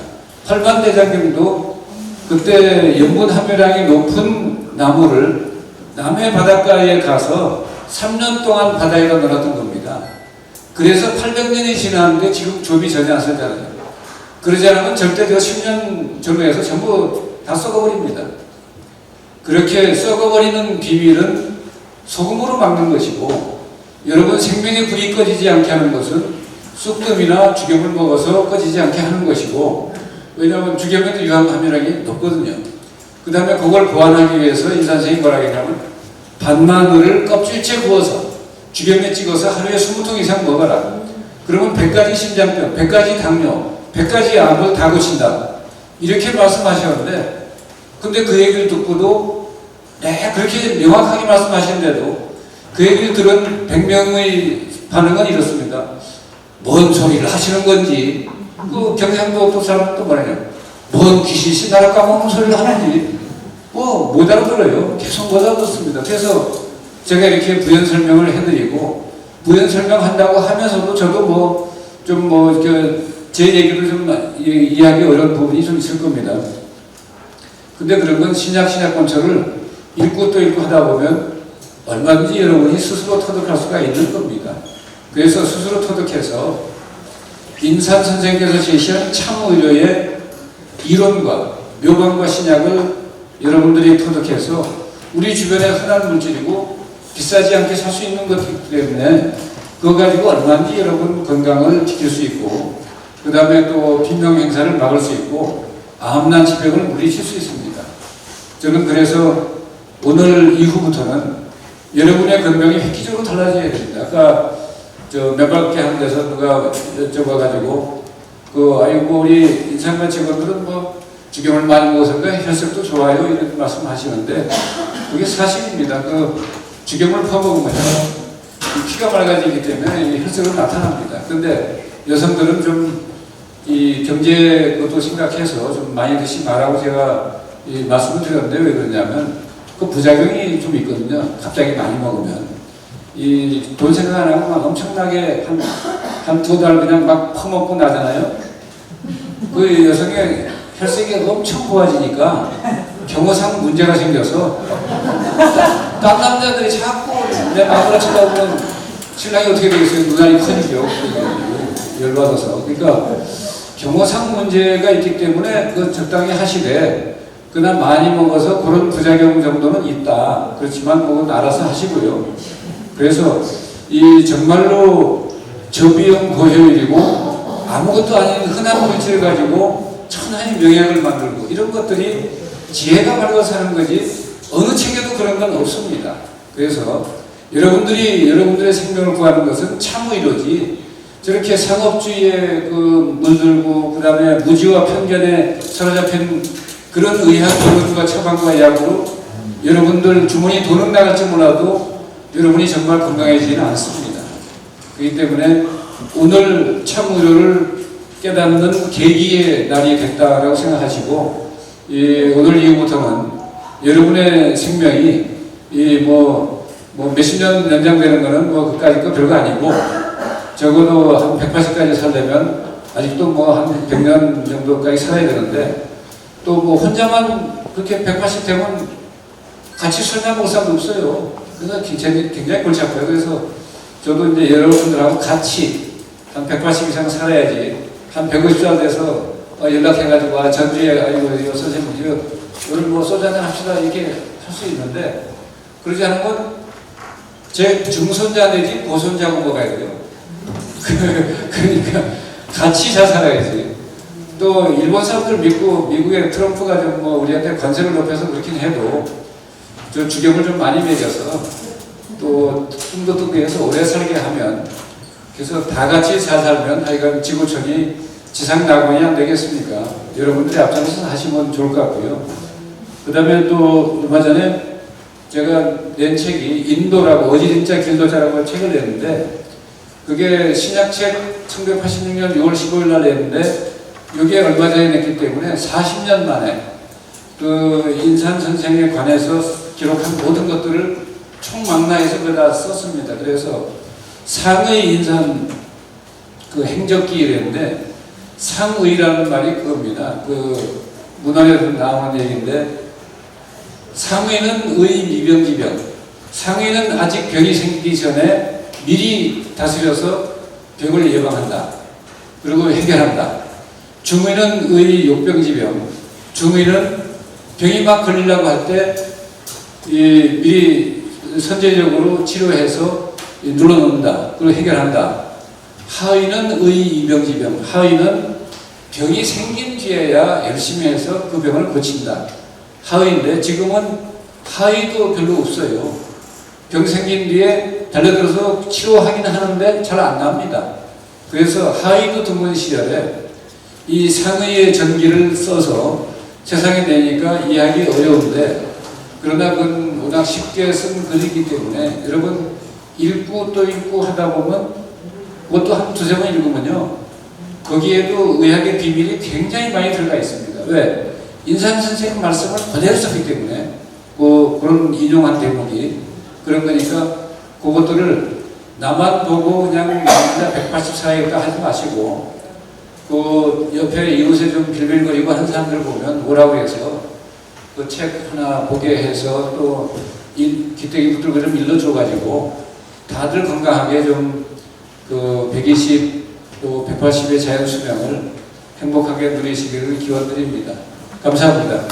활만대장경도 그때 염분 함유량이 높은 나무를 남해 바닷가에 가서 3년 동안 바다에다 넣어놨던 겁니다. 그래서 800년이 지났는데 지금 조비 전혀 안 쓰잖아요. 그러지 않으면 절대 저 10년 전후에서 전부 다 썩어버립니다. 그렇게 썩어버리는 비밀은 소금으로 막는 것이고, 여러분 생명의 불이 꺼지지 않게 하는 것은 쑥뜸이나 죽염을 먹어서 꺼지지 않게 하는 것이고, 왜냐하면 죽염에도 유황 함유량이 높거든요. 그 다음에 그걸 보완하기 위해서 인산생이 뭐라 했냐면 반마늘을 껍질째 구워서 죽염에 찍어서 하루에 20통 이상 먹어라. 그러면 100가지 심장병, 100가지 당뇨, 100가지 암을 다 고친다. 이렇게 말씀하셨는데, 근데 그 얘기를 듣고도 그렇게 명확하게 말씀하시는데도 그 얘기를 들은 100명의 반응은 이렇습니다. 뭔 소리를 하시는 건지, 그 경상도 어떤 사람은 또 뭐라냐, 뭔 귀신이 나라 까먹는 소리를 하는지 못 알아들어요. 계속 못 알아듣습니다. 그래서 제가 이렇게 부연 설명을 해드리고, 부연 설명한다고 하면서도 저도 제 얘기를 좀 이해하기 어려운 부분이 좀 있을 겁니다. 근데 그런 건 신약권처를 읽고 또 읽고 하다 보면 얼마든지 여러분이 스스로 터득할 수가 있는 겁니다. 그래서 스스로 터득해서 인산 선생께서 제시한 참의료의 이론과 묘방과 신약을 여러분들이 터득해서 우리 주변에 흔한 물질이고 비싸지 않게 살 수 있는 것이기 때문에 그거 가지고 얼마든지 여러분 건강을 지킬 수 있고 그 다음에 또 빈병 행사를 막을 수 있고 암난疾병을 물리칠 수 있습니다. 저는 그래서 오늘 이후부터는 여러분의 건강이 획기적으로 달라져야 됩니다. 아까 몇 바퀴 하는 데서 누가 여쭤봐가지고 아이고 우리 인상관 직원들은 뭐 주경을 많이 먹어서 혈색도 좋아요 이런 말씀 하시는데 그게 사실입니다. 주경을 퍼먹으면요 피가 맑아지기 때문에 혈색으로 나타납니다. 근데 여성들은 좀 이 경제 것도 심각해서 좀 많이 드시지 말라고 제가 말씀을 드렸는데 왜 그러냐면 그 부작용이 좀 있거든요. 갑자기 많이 먹으면 돈 생각 안 하고 막 엄청나게 한 두 달 그냥 막 퍼먹고 나잖아요. 그 여성의 혈색이 엄청 고와지니까 경호상 문제가 생겨서 딴 남자들이 자꾸 내 마누라 쳐다보면 신랑이 어떻게 되겠어요? 눈알이 커지죠. 열받아서. 그러니까 경호상 문제가 있기 때문에 적당히 하시되 그냥 많이 먹어서 그런 부작용 정도는 있다. 그렇지만 그건 알아서 하시고요. 그래서 정말로 저비용 고효율이고 아무것도 아닌 흔한 물질을 가지고 천하의 명약을 만들고 이런 것들이 지혜가 밝아서 하는 거지 어느 책에도 그런 건 없습니다. 그래서 여러분들의 생명을 구하는 것은 참의로지 저렇게 상업주의에 물들고 그 다음에 무지와 편견에 사로잡힌 그런 의학 연구와 처방과 약으로 여러분들 주머니 돈은 나갈지 몰라도 여러분이 정말 건강해지지는 않습니다. 그렇기 때문에 오늘 참의료를 깨닫는 계기의 날이 됐다라고 생각하시고 오늘 이후부터는 여러분의 생명이 몇십 년 연장되는 거는 그까짓 거 별거 아니고 적어도 한 180까지 살려면 아직도 한 100년 정도까지 살아야 되는데 또 혼자만 그렇게 180 되면 같이 술 먹을 사람도 없어요. 그래서 굉장히 골치 아파요. 그래서 저도 이제 여러분들하고 같이 한 180 이상 살아야지 한 150살 돼서 연락해가지고 전주에 아이고 선생님 오늘 소주 한잔 합시다 이렇게 할 수 있는데 그러지 않은 건 제 중손자 내지 고손자고 먹어야 돼요. 그러니까 같이 잘 살아야지. 또 일본 사람들 믿고 미국의 트럼프가 좀 우리한테 관세를 높여서 그렇긴 해도 저 주경을 좀 많이 먹여서 또 꿈도 또 위해서 오래 살게 하면 그래서 다 같이 잘 살면 하여간 지구촌이 지상낙원이 안 되겠습니까? 여러분들이 앞장서서 하시면 좋을 것 같고요. 그 다음에 또 얼마 전에 제가 낸 책이 인도라고 어지린자 길도자라고 책을 냈는데 그게 신약책 1986년 6월 15일 날 냈는데 이게 얼마 전에 냈기 때문에 40년 만에 인산 선생에 관해서 기록한 모든 것들을 총망라해서 그다 썼습니다. 그래서 상의 인산 행적기이랬는데 상의라는 말이 그겁니다. 문헌에도 나오는 얘기인데 상의는 의 미병지병. 상의는 아직 병이 생기기 전에 미리 다스려서 병을 예방한다. 그리고 해결한다. 중의는 의 욕병지병. 중의는 병이 막 걸리려고 할 때 미리 선제적으로 치료해서 눌러놓는다. 그리고 해결한다. 하의는 의 이병지병. 하의는 병이 생긴 뒤에야 열심히 해서 그 병을 고친다. 하의인데 지금은 하의도 별로 없어요. 병 생긴 뒤에 달려들어서 치료하긴 하는데 잘 안 납니다. 그래서 하의도 드문 시절에 이 상의의 전기를 써서 세상에 내니까 이해하기 어려운데 그러나 그건 워낙 쉽게 쓴 글이기 때문에 여러분 읽고 또 읽고 하다 보면 그것도 한 두세 번 읽으면요 거기에도 의학의 비밀이 굉장히 많이 들어가 있습니다. 왜? 인산 선생님 말씀을 그대로 썼기 때문에 그런 인용한 대목이 그런 거니까 그것들을 나만 보고 그냥 184에 하지 마시고 옆에 이웃에 좀 빌빌거리고 하는 사람들 보면 뭐라고 해서 그 책 하나 보게 해서 또 기대기 붙들고 좀 일러줘가지고 다들 건강하게 좀 그 120 또 180의 자연 수명을 행복하게 누리시기를 기원드립니다. 감사합니다.